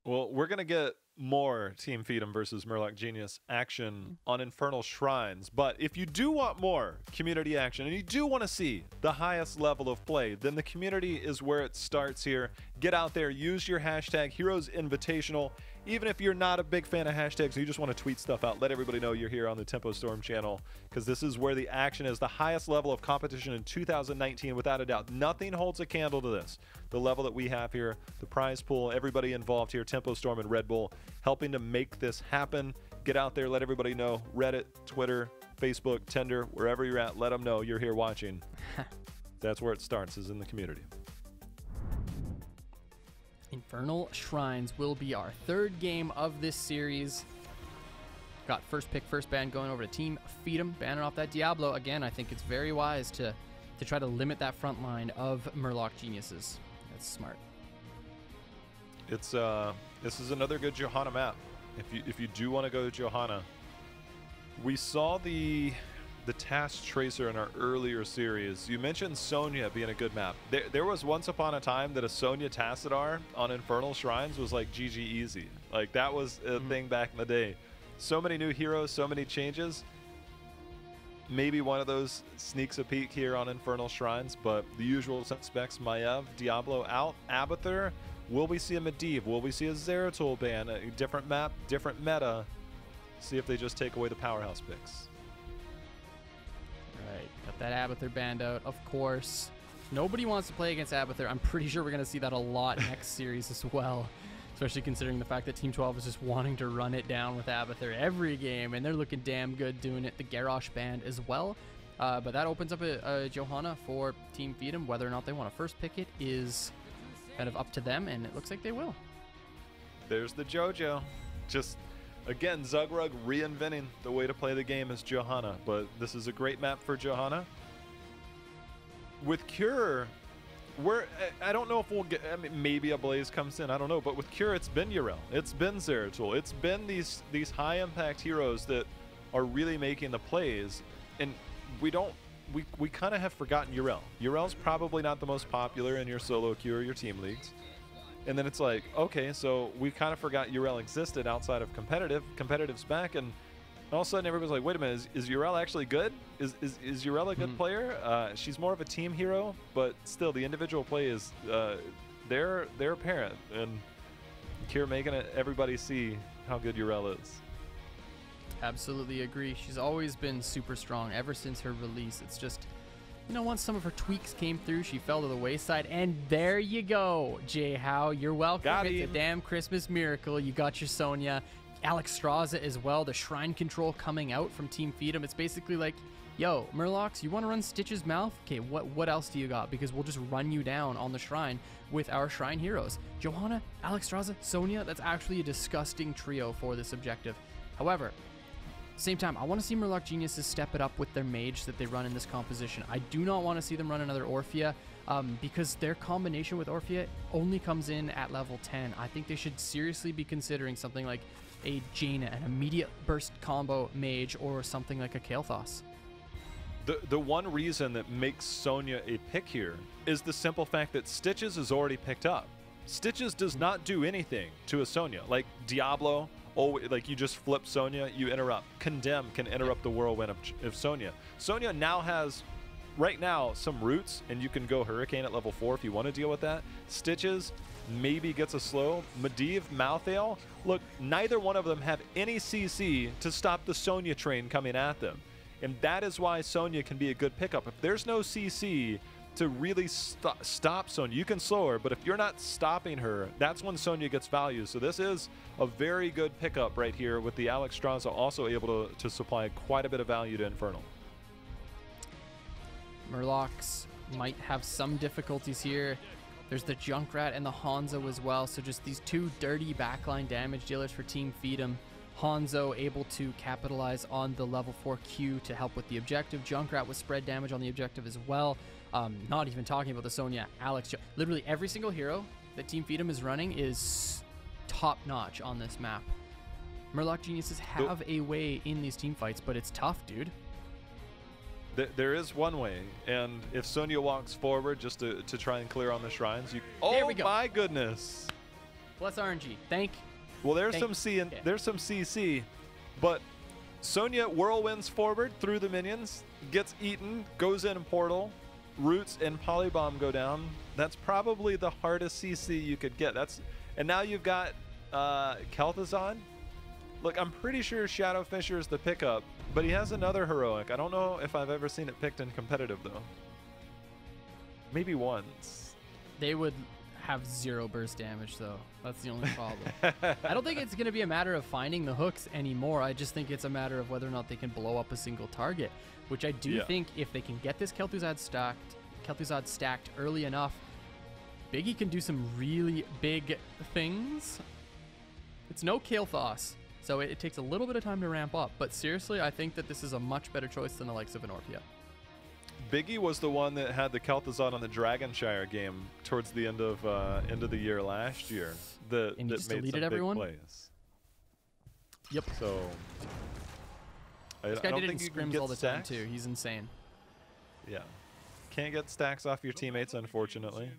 Well, we're going to get more Team Feedem versus Murloc Genius action on Infernal Shrines. But if you do want more community action and you do want to see the highest level of play, then the community is where it starts here. Get out there, use your hashtag Heroes Invitational. Even if you're not a big fan of hashtags, you just want to tweet stuff out, let everybody know you're here on the Tempo Storm channel, because this is where the action is. The highest level of competition in 2019, without a doubt. Nothing holds a candle to this. The level that we have here, the prize pool, everybody involved here, Tempo Storm and Red Bull, helping to make this happen. Get out there, let everybody know. Reddit, Twitter, Facebook, Tinder, wherever you're at, let them know you're here watching. That's where it starts, is in the community. Infernal Shrines will be our 3rd game of this series. Got first pick, first ban going over to Team Feedem, banning off that Diablo. Again, I think it's very wise to try to limit that front line of Murloc Geniuses. That's smart. It's this is another good Johanna map. If you do want to go to Johanna, we saw the Task Tracer in our earlier series. You mentioned Sonya being a good map. There was once upon a time that a Sonya Tassadar on Infernal Shrines was like GG easy. Like, that was a thing back in the day. So many new heroes, so many changes. Maybe one of those sneaks a peek here on Infernal Shrines, but the usual suspects, Maiev, Diablo out, Abathur. Will we see a Medivh? Will we see a Zeratul ban? A different map, different meta. See if they just take away the powerhouse picks. Right, got that Abathur banned out, of course. Nobody wants to play against Abathur. I'm pretty sure we're going to see that a lot next series as well, especially considering the fact that Team 12 is just wanting to run it down with Abathur every game, and they're looking damn good doing it. The Garrosh band as well, but that opens up a Johanna for Team Feedem. Whether or not they want to first pick it is kind of up to them, and it looks like they will. There's the JoJo. Just, again, Zugrug reinventing the way to play the game as Johanna, but this is a great map for Johanna. With Cure, I don't know if we'll get, I mean, maybe a Blaze comes in, I don't know, but with Cure, it's been Yrel, it's been Zeratul, it's been these high-impact heroes that are really making the plays, and we kind of have forgotten Yrel. Yrel's probably not the most popular in your solo queue or your team leagues, And then it's like, okay, so we kind of forgot Urel existed outside of competitive. Competitive's back, and all of a sudden everybody's like, wait a minute, is Urel actually good? Is Urel a good player? She's more of a team hero, but still the individual play is they're apparent, and Kier making everybody see how good Urel is. Absolutely agree. She's always been super strong ever since her release. It's just, you know, once some of her tweaks came through, she fell to the wayside. And there you go, Jay Howe. You're welcome. It's a damn Christmas miracle. You got your Sonya. Alex Straza as well. The Shrine Control coming out from Team Feedem. It's basically like, yo, Murlocs, you want to run Stitch's mouth? Okay, what else do you got? Because we'll just run you down on the Shrine with our Shrine heroes. Johanna, Alex Straza, Sonya, that's actually a disgusting trio for this objective. However, same time, I want to see Murloc Geniuses step it up with their mage that they run in this composition. I do not want to see them run another Orphea because their combination with Orphea only comes in at level 10. I think they should seriously be considering something like a Jaina, an immediate burst combo mage, or something like a Kael'thas. The one reason that makes Sonya a pick here is the simple fact that Stitches is already picked up. Stitches does not do anything to a Sonya. Like Diablo, like you just flip Sonya, you interrupt. Condemn can interrupt the whirlwind of Sonya. Sonya now has, right now, some roots, and you can go Hurricane at level 4 if you want to deal with that. Stitches maybe gets a slow. Medivh, Malthael, look, neither one of them have any CC to stop the Sonya train coming at them. And that is why Sonya can be a good pickup. If there's no CC to really stop Sonya, you can slow her, but if you're not stopping her, that's when Sonya gets value. So this is a very good pickup right here, with the Alex Straza also able to supply quite a bit of value to Infernal. Murlocs might have some difficulties here. There's the Junkrat and the Hanzo as well, so just these two dirty backline damage dealers for Team Feedem. Hanzo able to capitalize on the level 4 Q to help with the objective. Junkrat with spread damage on the objective as well. Not even talking about the Sonya, Alex. Literally every single hero that Team Feedem is running is top-notch on this map. Murloc Geniuses have a way in these team fights, but it's tough, dude. There is one way, and if Sonya walks forward just to try and clear on the shrines, you. There we go. My goodness! Plus RNG. Well, there's some C and there's some CC, but Sonya whirlwinds forward through the minions, gets eaten, goes in a portal, roots and polybomb go down. That's probably the hardest CC you could get. And now you've got Kel'Thuzad. Look, I'm pretty sure Shadow Fisher is the pickup, but he has another heroic. I don't know if I've ever seen it picked in competitive though. Maybe once. They would have 0 burst damage though. That's the only problem. I don't think it's going to be a matter of finding the hooks anymore. I just think it's a matter of whether or not they can blow up a single target, which I do think if they can get this Kel'Thuzad stacked early enough, Biggie can do some really big things. It's no Kael'thas, so it takes a little bit of time to ramp up, but seriously, I think that this is a much better choice than the likes of an Orphea. Biggie was the one that had the Kel'Thuzad on the Dragonshire game towards the end of the year last year. That and he just made deleted some everyone? big plays. Yep. So this guy I don't did it in think you can scrims get all the stacks. time too. He's insane. Yeah, can't get stacks off your teammates, unfortunately.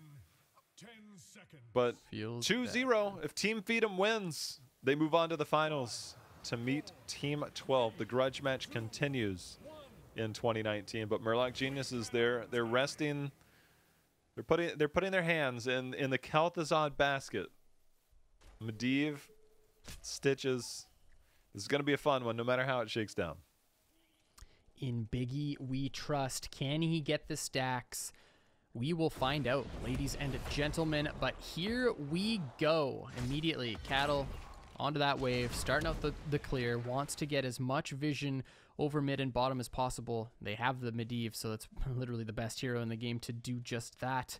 But 2-0. If Team Feedem wins, they move on to the finals to meet Team 12. The grudge match continues in 2019, but Murloc Geniuses, they're resting. They're putting their hands in the Kel'Thuzad basket. Medivh, Stitches. This is going to be a fun one, no matter how it shakes down. In Biggie we trust. Can he get the stacks? We will find out, ladies and gentlemen. But here we go immediately. Cattle onto that wave, starting out the clear. Wants to get as much vision over mid and bottom as possible. They have the Medivh, so that's literally the best hero in the game to do just that.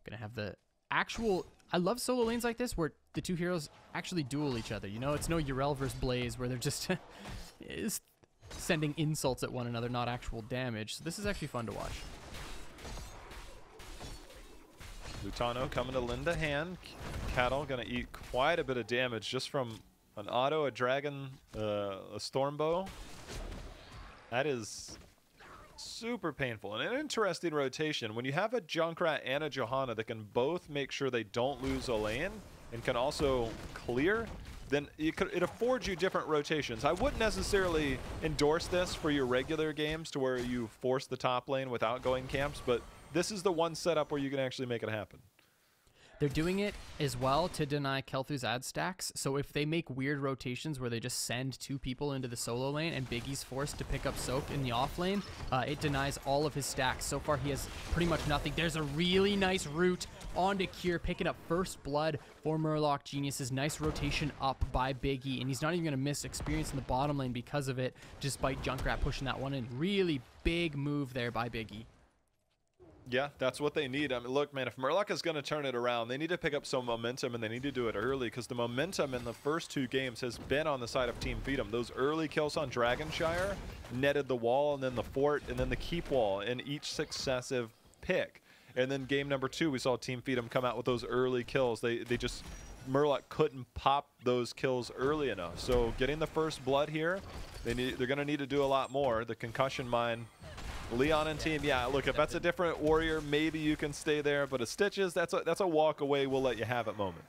Gonna have the actual. I love solo lanes like this where the two heroes actually duel each other. You know, it's no Urel versus Blaze where they're just sending insults at one another, not actual damage. So this is actually fun to watch. Lutano coming to lend a hand. Cattle gonna eat quite a bit of damage just from an auto, a dragon, a storm bow. That is super painful. And an interesting rotation. When you have a Junkrat and a Johanna that can both make sure they don't lose a lane and can also clear, then it affords you different rotations. I wouldn't necessarily endorse this for your regular games to where you force the top lane without going camps, but this is the one setup where you can actually make it happen. They're doing it as well to deny Kel'Thuz's ad stacks. So if they make weird rotations where they just send 2 people into the solo lane and Biggie's forced to pick up Soak in the off lane, it denies all of his stacks. So far, he has pretty much nothing. There's a really nice route onto Cure, picking up first blood for Murloc Geniuses. Nice rotation up by Biggie, and he's not even going to miss experience in the bottom lane because of it, despite Junkrat pushing that one in. Really big move there by Biggie. Yeah, that's what they need. I mean, look, man, if Murloc is going to turn it around, they need to pick up some momentum, and they need to do it early because the momentum in the first 2 games has been on the side of Team Feedem. Those early kills on Dragonshire netted the wall and then the fort and then the keep wall in each successive pick. And then game number 2, we saw Team Feedem come out with those early kills. They just, Murloc couldn't pop those kills early enough. So getting the first blood here, they're going to need to do a lot more. The concussion mine, Leon and team, yeah, look, if that's a different warrior, maybe you can stay there, but a Stitches, that's a walk away, we'll let you have it moment.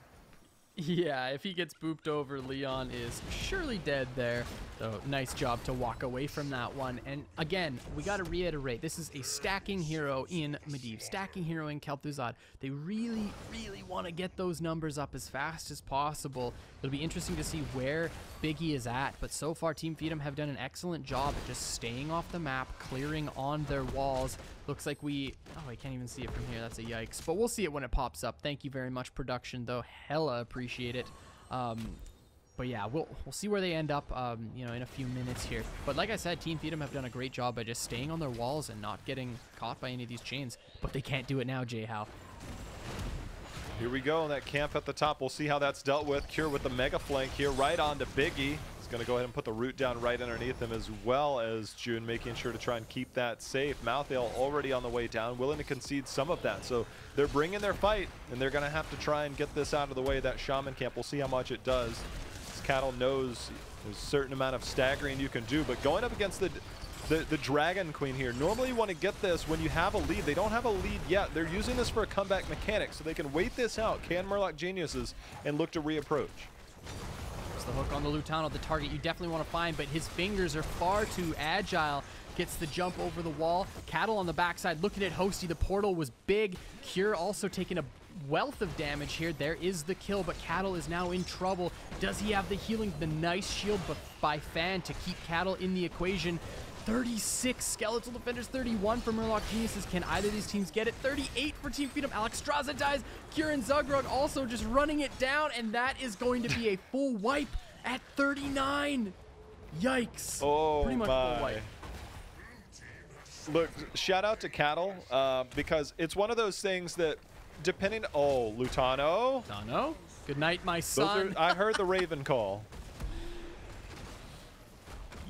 Yeah, if he gets booped over, Leon is surely dead there. So nice job to walk away from that one. And again, we got to reiterate, this is a stacking hero in Medivh, stacking hero in Kel'Thuzad. They really, really want to get those numbers up as fast as possible. It'll be interesting to see where Biggie is at, but so far Team Feedem have done an excellent job at just staying off the map, clearing on their walls. Looks like oh, I can't even see it from here. That's a yikes, but we'll see it when it pops up. Thank you very much, production, though. Hella appreciate it. But yeah, we'll see where they end up, you know, in a few minutes here. But like I said, Team Feedem have done a great job by just staying on their walls and not getting caught by any of these chains. But they can't do it now, J-How. Here we go, that camp at the top. We'll see how that's dealt with. Cure with the mega flank here, right onto Biggie. He's going to go ahead and put the root down right underneath him, as well as June making sure to try and keep that safe. Malthael already on the way down, willing to concede some of that. So they're bringing their fight, and they're going to have to try and get this out of the way, that Shaman camp. We'll see how much it does. Cattle knows there's a certain amount of staggering you can do, but going up against the Dragon Queen here, normally you want to get this when you have a lead. They don't have a lead yet. They're using this for a comeback mechanic, so they can wait this out, can Murloc Geniuses, and look to reapproach. There's the hook on the Lutano, the target you definitely want to find, but his fingers are far too agile. Gets the jump over the wall. Cattle on the backside looking at Hosty. The portal was big. Cure also taking a wealth of damage here. There is the kill, but Cattle is now in trouble. Does he have the healing? The nice shield by Fan to keep Cattle in the equation. 36 Skeletal Defenders, 31 for Murloc Geniuses. Can either of these teams get it? 38 for Team Feedem. Alexstrasza dies. Kieran Zugrod also just running it down, and that is going to be a full wipe at 39. Yikes. Oh, pretty much my. full wipe. Look, shout out to Cattle, because it's one of those things that, depending... Oh, Lutano. Lutano. Good night, my son. I heard the Raven call.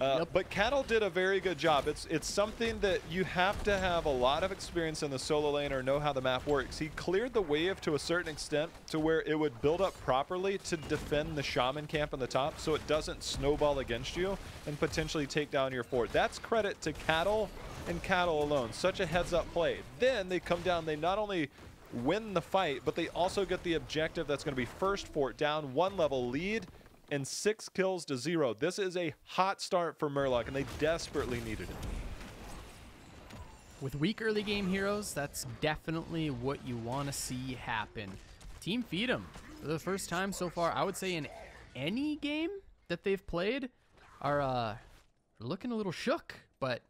Yep. But Cattle did a very good job. It's something that you have to have a lot of experience in the solo lane or know how the map works. He cleared the wave to a certain extent to where it would build up properly to defend the Shaman camp on the top so it doesn't snowball against you and potentially take down your fort. That's credit to Cattle and Cattle alone. Such a heads-up play. Then they come down, they not only win the fight, but they also get the objective that's going to be first fort down, 1 level lead, and 6 kills to 0. This is a hot start for Murloc, and they desperately needed it. With weak early game heroes, that's definitely what you want to see happen. Team Feedem, for the first time so far, I would say in any game that they've played, are looking a little shook, but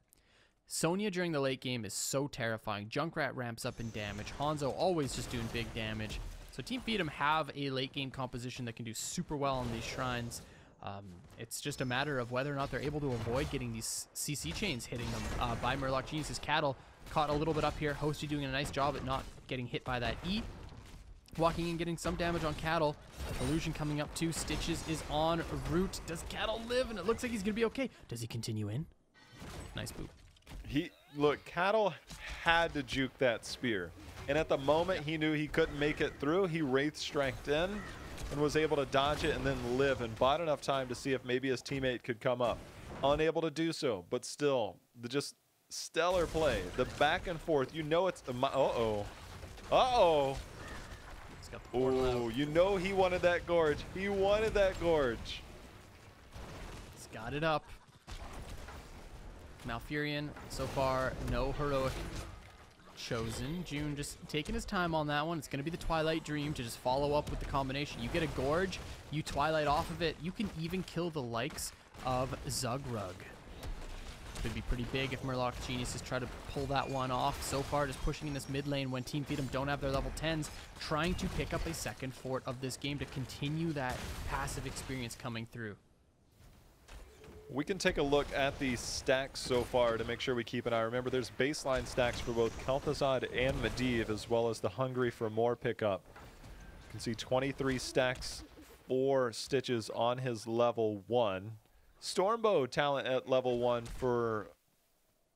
Sonya during the late game is so terrifying. Junkrat ramps up in damage. Hanzo always just doing big damage. So Team Feedem have a late game composition that can do super well on these shrines. It's just a matter of whether or not they're able to avoid getting these CC chains hitting them by Murloc Geniuses. Cattle caught a little bit up here. Hosty doing a nice job at not getting hit by that E. Walking in, getting some damage on Cattle. Illusion coming up too. Stitches is on route. Does Cattle live? And it looks like he's going to be okay. Does he continue in? Nice boot. Look, Cattle had to juke that spear. And at the moment he knew he couldn't make it through, he Wraith Strengthed in and was able to dodge it and then live and bought enough time to see if maybe his teammate could come up. Unable to do so, but still, just stellar play. The back and forth. You know it's uh-oh. Uh-oh. Oh, you know he wanted that gorge. He wanted that gorge. He's got it up. Malfurion, so far, no heroic chosen. June just taking his time on that one. It's going to be the Twilight Dream to just follow up with the combination. You get a gorge, you Twilight off of it. You can even kill the likes of Zugrug. Could be pretty big if Murloc Geniuses try to pull that one off. So far, just pushing in this mid lane when Team Feedem don't have their level 10s, trying to pick up a second fort of this game to continue that passive experience coming through. We can take a look at the stacks so far to make sure we keep an eye. Remember, there's baseline stacks for both Kel'Thuzad and Medivh, as well as the Hungry for More pickup. You can see 23 stacks for Stitches on his level 1. Stormbow talent at level 1 for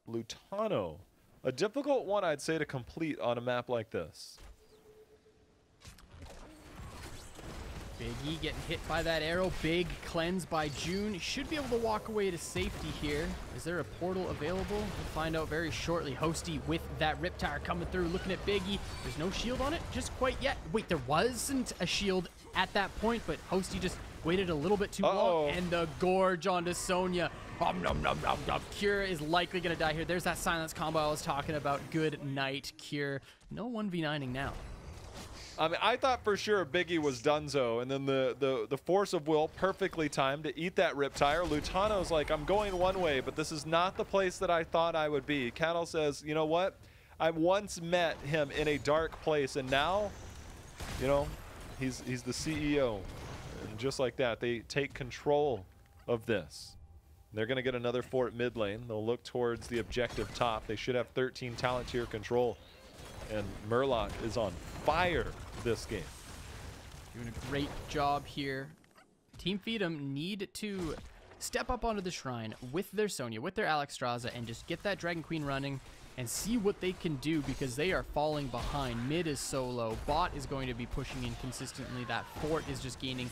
Lutano. A difficult one, I'd say, to complete on a map like this. Biggie getting hit by that arrow. Big cleanse by June. Should be able to walk away to safety here. Is there a portal available? We'll find out very shortly. Hosty with that Riptire coming through, looking at Biggie. There's no shield on it just quite yet. Wait, there wasn't a shield at that point, but Hosty just waited a little bit too long, and the gorge onto Sonya. Cure is likely going to die here. There's that silence combo I was talking about. Good night, Cure. No 1v9ing now. I mean, I thought for sure Biggie was donezo, and then the force of will perfectly timed to eat that Riptire. Lutano's like, I'm going one way, but this is not the place that I thought I would be. Cattle says, you know what? I once met him in a dark place, and now, you know, he's the CEO. And just like that, they take control of this. They're going to get another fort mid lane. They'll look towards the objective top. They should have 13 talent tier control. And Murloc is on fire this game. Doing a great job here. Team Feedem need to step up onto the shrine with their Sonya, with their Alexstrasza, and just get that Dragon Queen running and see what they can do, because they are falling behind. Mid is so low. Bot is going to be pushing in consistently. That fort is just gaining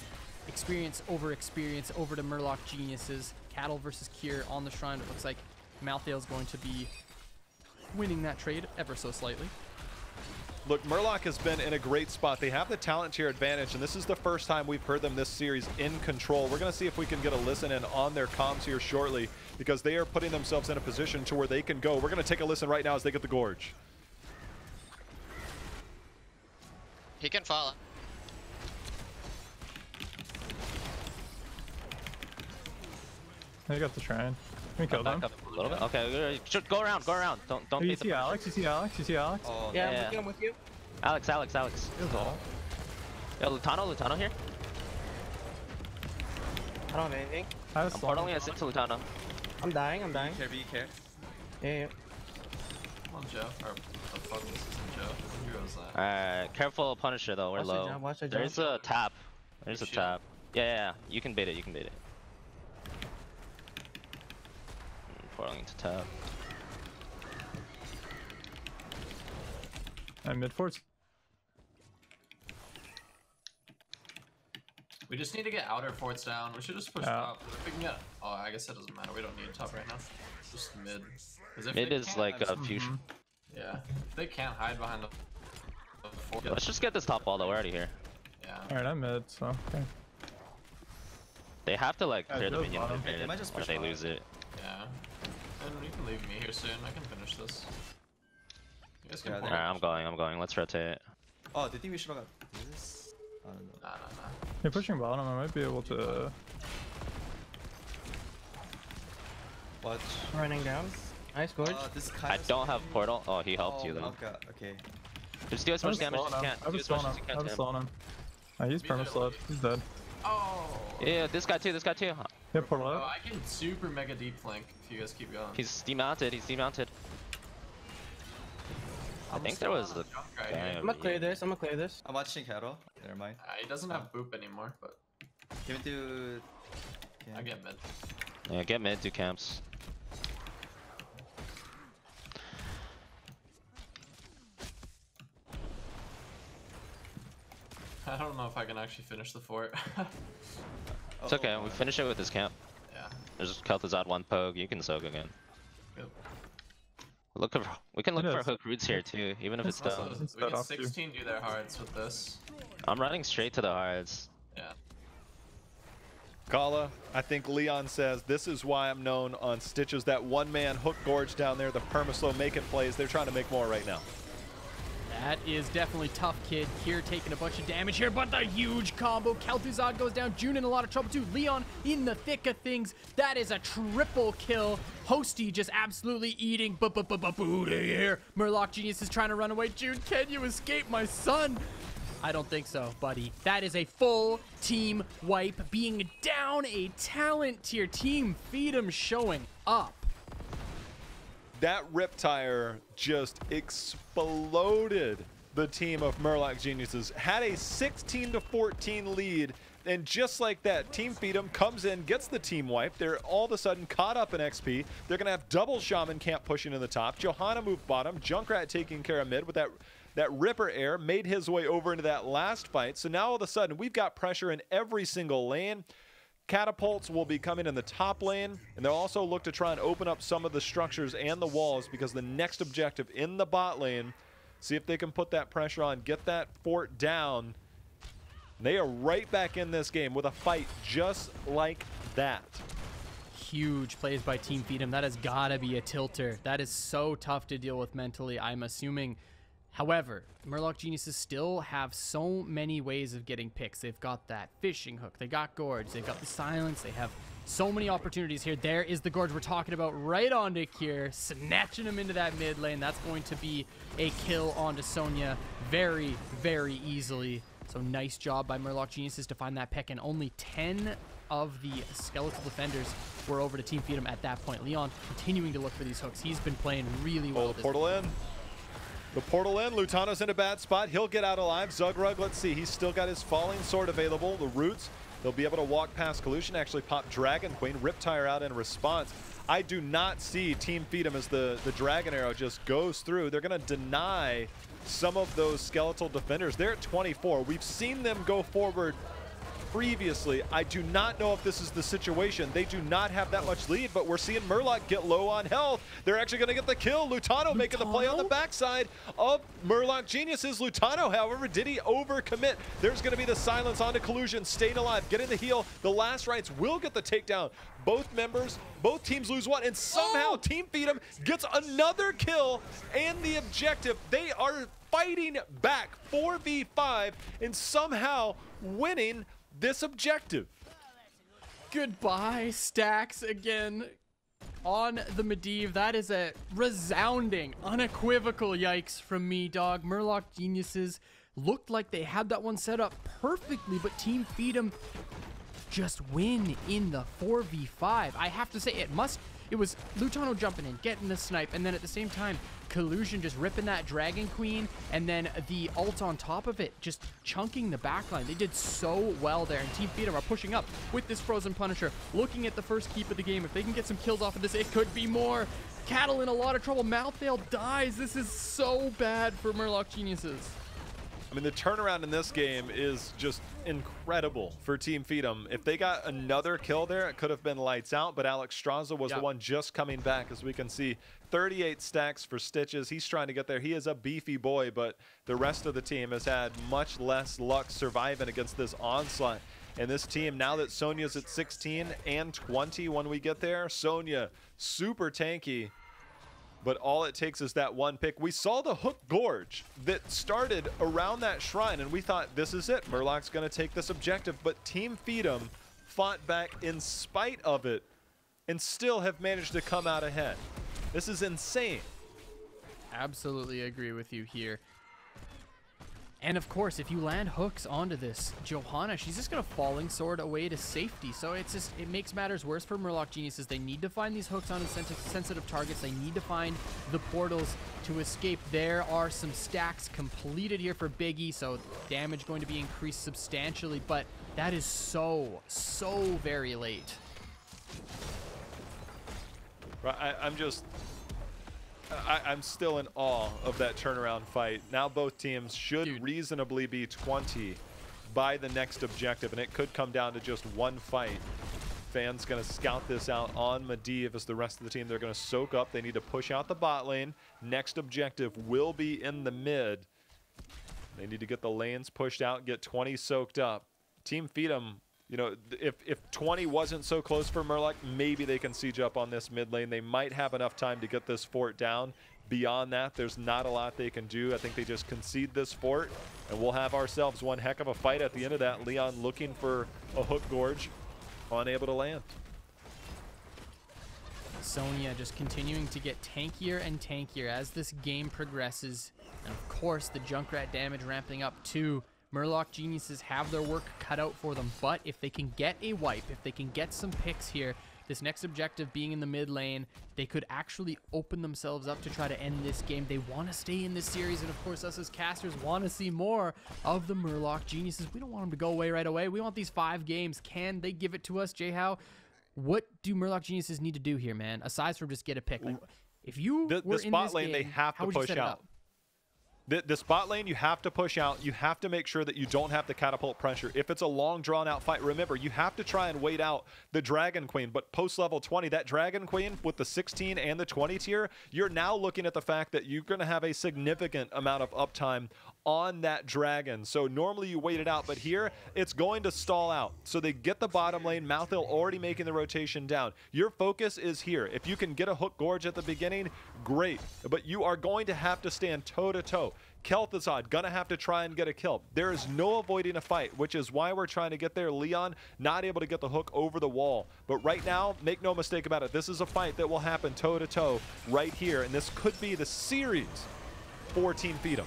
experience over to Murloc Geniuses. Cattle versus Cure on the shrine. It looks like Malthael's going to be winning that trade ever so slightly. Look, Murloc has been in a great spot. They have the talent tier advantage, and this is the first time we've heard them this series in control. We're going to see if we can get a listen in on their comms here shortly, because they are putting themselves in a position to where they can go. We're going to take a listen right now as they get the gorge. He can follow. I got the shrine. Can we kill them? Back up a little bit. Okay, should go around, go around. Don't You beat the see Alex? You see Alex? You see Alex? Oh, Yeah, I'm with you. Alex. Yo, Lutano here. I don't have anything. I was I'm portaling us into Lutano. I'm dying. Be care. Yeah. Come on, Joe. Or the fuck this isn't Joe. Who goes that? Alright, careful Punisher though, we're Watch the low. jump, watch the jump. There's a tap. There's a Shield. tap. Yeah. You can bait it, Portaling into tap. I'm mid forts. We just need to get outer forts down. We should just push top. If we can get... Oh, I guess it doesn't matter. We don't need top right now. Just mid. 'Cause if Mid they is can't- like a fusion. Yeah. If they can't hide behind the fort. Let's just get this top wall though, we're already here. Yeah. Alright, I'm mid, so okay. They have to like Yeah, clear the those minion bottom. mid They might just or push they bottom. lose it. Yeah. And you can leave me here soon. I can finish this. You guys can Yeah, pull Alright, I'm going. Let's rotate. Oh, do you think we should have got this? I don't know. Nah. You're pushing bottom, I might be able to... Watch. Running down. Nice gorge. This kind I don't have portal. Oh, he helped you though. Okay. Just do as much damage as you can. I was slowing him. I was slowing him. He's perma-slowed. He's dead. Oh! Yeah, this guy too. Yeah, portal Oh, out. I can super mega deep flank if you guys keep going. He's demounted. I think there was a Right guy here. I'm over gonna clear here. this. I'm gonna clear this. I'm watching Cattle. Never mind. He doesn't have boop anymore, but Give it to... I get mid. Yeah, get mid, do camps. I don't know if I can actually finish the fort. It's okay, we finish it with this camp. Yeah. There's Kel'Thuzad 1 poke, you can soak again. Good. We can look It for is. hook roots here too, even if it's Also, down. we Start can off too. 16 do their hearts with this. I'm running straight to the hearts. Yeah. Kala, I think Leon says, this is why I'm known on Stitches, that one-man hook gorge down there, the perma-slow making plays. They're trying to make more right now. That is definitely tough, kid. Here taking a bunch of damage here, but the huge combo. Kel'Thuzad goes down. June in a lot of trouble too. Leon in the thick of things. That is a triple kill. Hosty just absolutely eating booty here. Murloc Genius is trying to run away. June, can you escape my son? I don't think so, buddy. That is a full team wipe. Being down a talent tier. Team Feedem showing up. That Riptire just exploded the team of Murloc Geniuses. Had a 16-14 lead, and just like that, Team Feedem comes in, gets the team wipe. They're all of a sudden caught up in XP. They're going to have double Shaman Camp pushing in the top. Johanna moved bottom. Junkrat taking care of mid with that Ripper Air, made his way over into that last fight. So now all of a sudden, we've got pressure in every single lane. Catapults will be coming in the top lane, and they'll also look to try and open up some of the structures and the walls, because the next objective in the bot lane, see if they can put that pressure on, get that fort down. They are right back in this game with a fight just like that. Huge plays by Team Feedem. That has got to be a tilter. That is so tough to deal with mentally, I'm assuming. However, Murloc Geniuses still have so many ways of getting picks. They've got that fishing hook. They got Gorge. They've got the silence. They have so many opportunities here. There is the Gorge we're talking about right onto Kier, snatching him into that mid lane. That's going to be a kill onto Sonya very, very easily. So nice job by Murloc Geniuses to find that pick, and only 10 of the skeletal defenders were over to Team Feedem at that point. Leon continuing to look for these hooks. He's been playing really well. Oh, the portal in. The portal in. Lutano's in a bad spot. He'll get out alive. Zugrug, let's see. He's still got his falling sword available. The roots, they'll be able to walk past Collusion, actually pop Dragon Queen. Riptire out in response. I do not see Team Feedem as the Dragon Arrow just goes through. They're going to deny some of those skeletal defenders. They're at 24. We've seen them go forward previously. I do not know if this is the situation. They do not have that much lead, but we're seeing Murloc get low on health. They're actually going to get the kill. Lutano making the play on the backside of Murloc Geniuses. Lutano, however, did he overcommit? There's going to be the silence onto Collusion, staying alive, getting the heal. The last rights will get the takedown. Both teams lose one, and somehow Team Feedem gets another kill and the objective. They are fighting back 4v5 and somehow winning this objective. Goodbye, Stacks again on the Medivh. That is a resounding, unequivocal yikes from me, dog. Murloc Geniuses looked like they had that one set up perfectly, but Team Feedem just win in the 4v5. I have to say, it was Lutano jumping in, getting the snipe, and then at the same time, Collusion just ripping that Dragon Queen, and then the ult on top of it, just chunking the backline. They did so well there, and Team Feedem are pushing up with this Frozen Punisher, looking at the first keep of the game. If they can get some kills off of this, it could be more. Cattle in a lot of trouble. Malthael dies. This is so bad for Murloc Geniuses. I mean, the turnaround in this game is just incredible for Team Feedem. If they got another kill there, it could have been lights out, but Alex Straza was the one just coming back, as we can see. 38 stacks for Stitches. He's trying to get there. He is a beefy boy, but the rest of the team has had much less luck surviving against this onslaught. And this team, now that Sonya's at 16 and 20 when we get there, Sonya, super tanky. But all it takes is that one pick. We saw the hook gorge that started around that shrine, and we thought, this is it. Murloc's going to take this objective. But Team Feedem fought back in spite of it and still have managed to come out ahead. This is insane. Absolutely agree with you here. And of course, if you land hooks onto this Johanna, she's just gonna falling sword away to safety. So it makes matters worse for Murloc Geniuses. They need to find these hooks on sensitive targets. They need to find the portals to escape. There are some stacks completed here for Biggie, so damage going to be increased substantially, but that is so very late. Right, I'm still in awe of that turnaround fight. Now both teams should reasonably be 20 by the next objective, and it could come down to just one fight Fan's going to scout this out on Medivh as the rest of the team. They're going to soak up. They need to push out the bot lane. Next objective will be in the mid. They need to get the lanes pushed out, get 20 soaked up. Team Feedem, you know, if 20 wasn't so close for Murloc, maybe they can siege up on this mid lane. They might have enough time to get this fort down. Beyond that, there's not a lot they can do. I think they just concede this fort, and we'll have ourselves one heck of a fight at the end of that. Leon looking for a hook gorge, unable to land. Sonya just continuing to get tankier and tankier as this game progresses. And of course, the Junkrat damage ramping up too. Murloc Geniuses have their work cut out for them, but if they can get a wipe, if they can get some picks here, this next objective being in the mid lane, they could actually open themselves up to try to end this game. They want to stay in this series, and of course us as casters want to see more of the Murloc Geniuses. We don't want them to go away right away. We want these 5 games. Can they give it to us, Jay-How? What do Murloc Geniuses need to do here, man, aside from just get a pick? Like, if you were in spot this lane, game, they have how to would you push set it out. up? The spot lane, you have to push out. You have to make sure that you don't have the catapult pressure. If it's a long, drawn-out fight, remember, you have to try and wait out the Dragon Queen. But post-level 20, that Dragon Queen with the 16 and the 20 tier, you're now looking at the fact that you're going to have a significant amount of uptime on that dragon. So normally you wait it out, but here it's going to stall out. So they get the bottom lane. Malthil already making the rotation down. Your focus is here. If you can get a hook gorge at the beginning, great. But you are going to have to stand toe-to-toe. Kel'Thuzad gonna have to try and get a kill. There is no avoiding a fight, which is why we're trying to get there. Leon not able to get the hook over the wall. But right now, make no mistake about it, this is a fight that will happen toe-to-toe right here, and this could be the series for Team Feedem.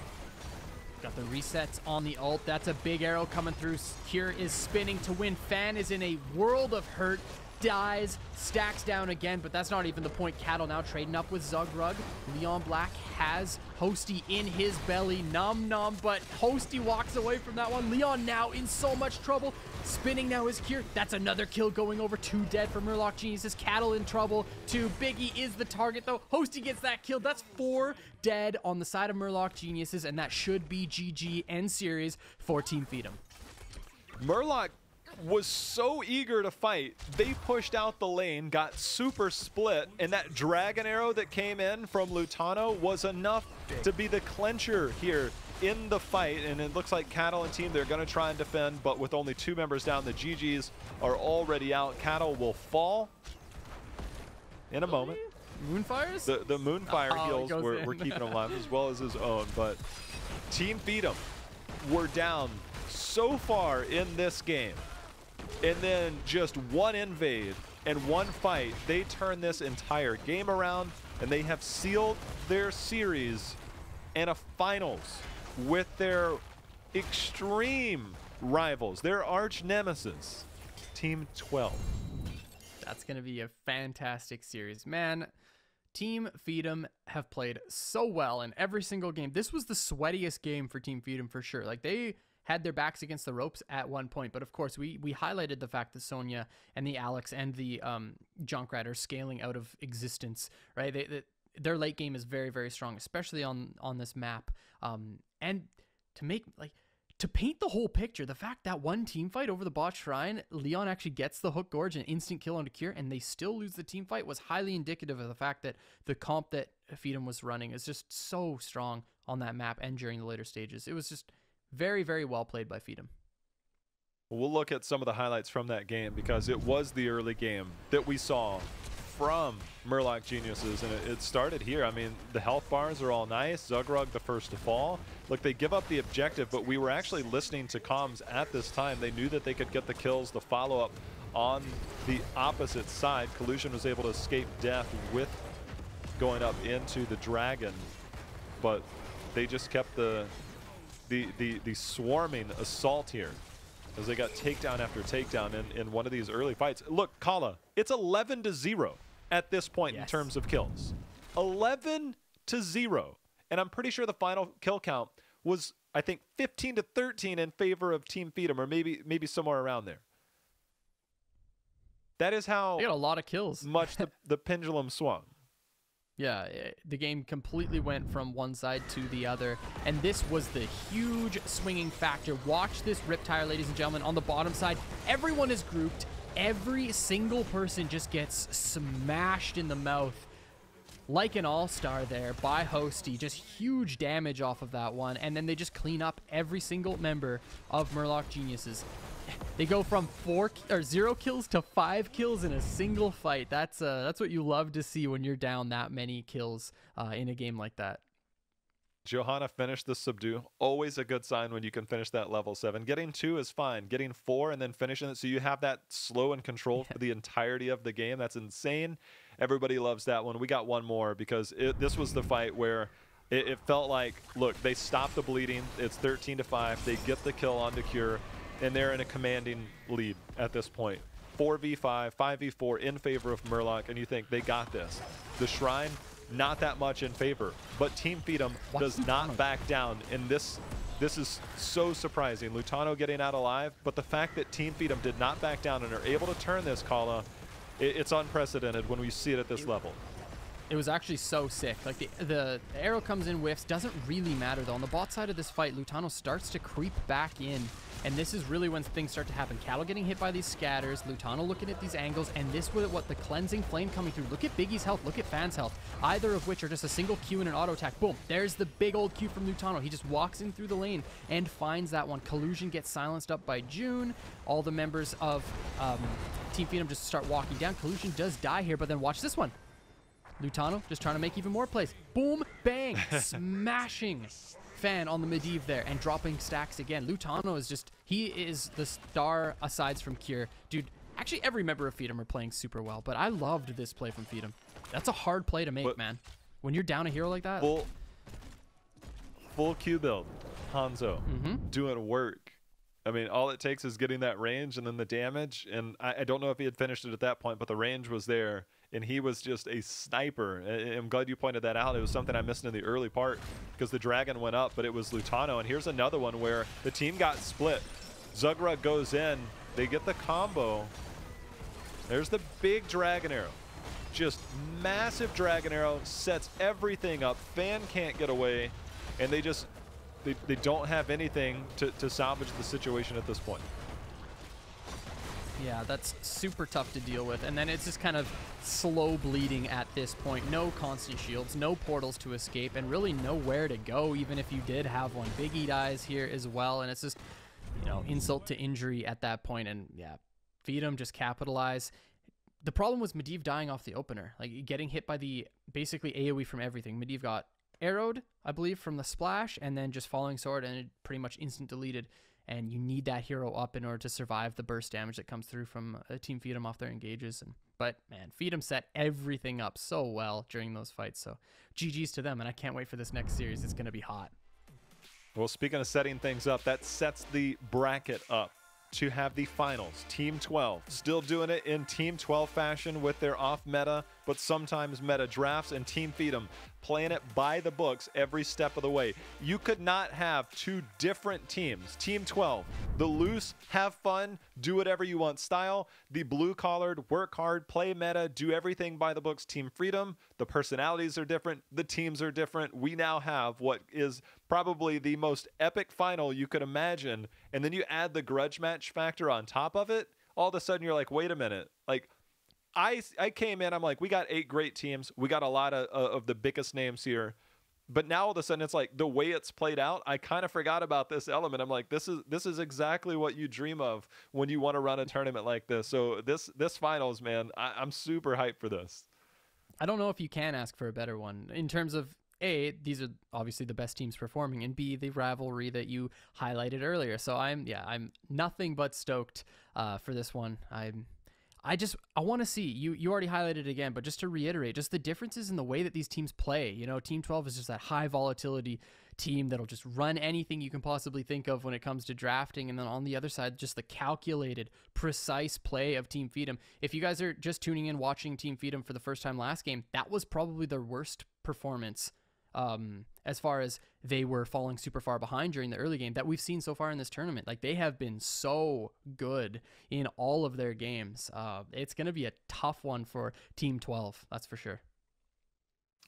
Got the resets on the ult. That's a big arrow coming through. Cure is spinning to win. Fan is in a world of hurt. Dies, stacks down again, but that's not even the point. Cattle now trading up with Zugrug. Leon Black has Toasty in his belly. Nom, but Toasty walks away from that one. Leon now in so much trouble. Spinning now his cure. That's another kill going over. 2 dead for Murloc Geniuses. Cattle in trouble. 2. Biggie is the target though. Toasty gets that kill. That's 4 dead on the side of Murloc Geniuses, and that should be GG end series for Team Feedem. Murloc was so eager to fight, they pushed out the lane, got super split, and that dragon arrow that came in from Lutano was enough to be the clincher here in the fight. And it looks like Cattle and team, they're going to try and defend, but with only 2 members down, the GGs are already out. Cattle will fall in a moment. Moonfires? The Moonfire heals we're keeping him alive, as well as his own, but Team Feedem were down so far in this game. And then just one invade and one fight, they turn this entire game around, and they have sealed their series and a finals with their extreme rivals, their arch nemesis, Team 12. That's going to be a fantastic series. Man, Team Feedem have played so well in every single game. This was the sweatiest game for Team Feedem for sure. Like, they had their backs against the ropes at one point, but of course we highlighted the fact that Sonya and the Alex and the Junkrat are scaling out of existence, right? Their late game is very, very strong, especially on this map. And to paint the whole picture, the fact that one team fight over the bot shrine, Leon actually gets the hook gorge and instant kill onto Cure, and they still lose the team fight, was highly indicative of the fact that the comp that Feedem was running is just so strong on that map and during the later stages. It was just very, very well played by Feedem. We'll look at some of the highlights from that game, because it was the early game that we saw from Murloc Geniuses, and it started here. I mean, the health bars are all nice. Zugrug the first to fall. Look, they give up the objective, but we were actually listening to comms at this time. They knew that they could get the kills, the follow-up on the opposite side. Collusion was able to escape death with going up into the dragon, but they just kept the swarming assault here as they got takedown after takedown in one of these early fights. Look, Kala, it's 11-0 at this point in terms of kills. 11-0. And I'm pretty sure the final kill count was, I think, 15-13 in favor of Team Feedem, or maybe somewhere around there. That is how they got a lot of kills. Much the pendulum swung. Yeah, the game completely went from one side to the other, and this was the huge swinging factor. Watch this riptire, ladies and gentlemen, on the bottom side. Everyone is grouped. every single person just gets smashed in the mouth like an all-star there by Hosty. Just huge damage off of that one, and then they just clean up every single member of Murloc Geniuses. They go from 0 kills to 5 kills in a single fight. That's what you love to see when you're down that many kills in a game like that. Johanna finished the subdue. Always a good sign when you can finish that level 7. Getting 2 is fine. Getting 4 and then finishing it so you have that slow and control for the entirety of the game. That's insane. Everybody loves that one. We got one more because this was the fight where it felt like, look, they stopped the bleeding. It's 13-5. They get the kill onto Cure, and they're in a commanding lead at this point. 4v5, 5v4 in favor of Murloc, and you think they got this. The Shrine, not that much in favor, but Team Feedem does not back down, and this is so surprising. Lutano getting out alive, but the fact that Team Feedem did not back down and are able to turn this, Kala, it's unprecedented when we see it at this level. It was actually so sick. Like the arrow comes in, whiffs, doesn't really matter though. On the bot side of this fight, Lutano starts to creep back in, and this is really when things start to happen. Cattle getting hit by these scatters, Lutano looking at these angles, and this with what the cleansing flame coming through. Look at Biggie's health, look at Fan's health, either of which are just a single Q and an auto attack. Boom, there's the big old Q from Lutano. He just walks in through the lane and finds that one. Collusion gets silenced up by June. All the members of Team Feedem just start walking down. Collusion does die here, but then watch this one. Lutano just trying to make even more plays. Boom, bang, smashing Fan on the Medivh there and dropping stacks again. Lutano is just, he is the star aside from Cure. Dude, actually every member of Feedem are playing super well, but I loved this play from Feedem. That's a hard play to make, man. When you're down a hero like that. Full Q build, Hanzo, doing work. I mean, all it takes is getting that range and then the damage, and I don't know if he had finished it at that point, but the range was there, and he was just a sniper. I'm glad you pointed that out. It was something I missed in the early part because the dragon went up, but it was Lutano, and here's another one where the team got split. Zugra goes in, they get the combo. There's the big dragon arrow. Just massive dragon arrow, sets everything up. Fan can't get away, and they just... They don't have anything to salvage the situation at this point. Yeah, that's super tough to deal with. And then it's just kind of slow bleeding at this point. No constant shields, no portals to escape, and really nowhere to go, even if you did have one. Biggie dies here as well, and it's just, you know, insult to injury at that point. And yeah, Feedem just capitalize. The problem was Medivh dying off the opener, like getting hit by the basically AoE from everything. Medivh got arrowed, I believe, from the splash, and then just falling sword, and it pretty much instant deleted. And you need that hero up in order to survive the burst damage that comes through from Team Feedem off their engages. But man, Feedem set everything up so well during those fights. So GG's to them, and I can't wait for this next series. It's going to be hot. Well, speaking of setting things up, that sets the bracket up to have the finals. Team 12 still doing it in Team 12 fashion with their off meta, but sometimes meta drafts, and Team Feedem playing it by the books every step of the way. You could not have two different teams. Team 12, the loose, have fun, do whatever you want style. The blue-collared, work hard, play meta, do everything by the books. Team Feedem, the personalities are different, the teams are different. We now have what is probably the most epic final you could imagine, and then you add the grudge match factor on top of it. All of a sudden you're like, wait a minute, like I came in, I'm like, we got 8 great teams, we got a lot of the biggest names here, but now all of a sudden it's like the way it's played out, I kind of forgot about this element. I'm like, this is exactly what you dream of when you want to run a tournament like this. So this finals, man, I'm super hyped for this. I don't know if you can ask for a better one in terms of A, these are obviously the best teams performing, and B, the rivalry that you highlighted earlier. So I'm nothing but stoked for this one. I want to see, you already highlighted it again, but just to reiterate, just the differences in the way that these teams play. You know, Team 12 is just that high volatility team that'll just run anything you can possibly think of when it comes to drafting. And then on the other side, just the calculated, precise play of Team Feedem. If you guys are just tuning in watching Team Feedem for the first time last game, that was probably their worst performance as far as they were falling super far behind during the early game that we've seen so far in this tournament. Like, they have been so good in all of their games. It's going to be a tough one for Team 12, that's for sure.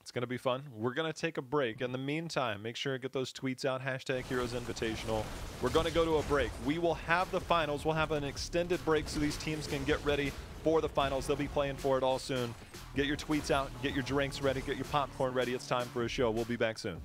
It's going to be fun. We're going to take a break. In the meantime, make sure to get those tweets out. Hashtag Heroes Invitational. We're going to go to a break. We will have the finals. We'll have an extended break so these teams can get ready for the finals. They'll be playing for it all soon. Get your tweets out. Get your drinks ready. Get your popcorn ready. It's time for a show. We'll be back soon.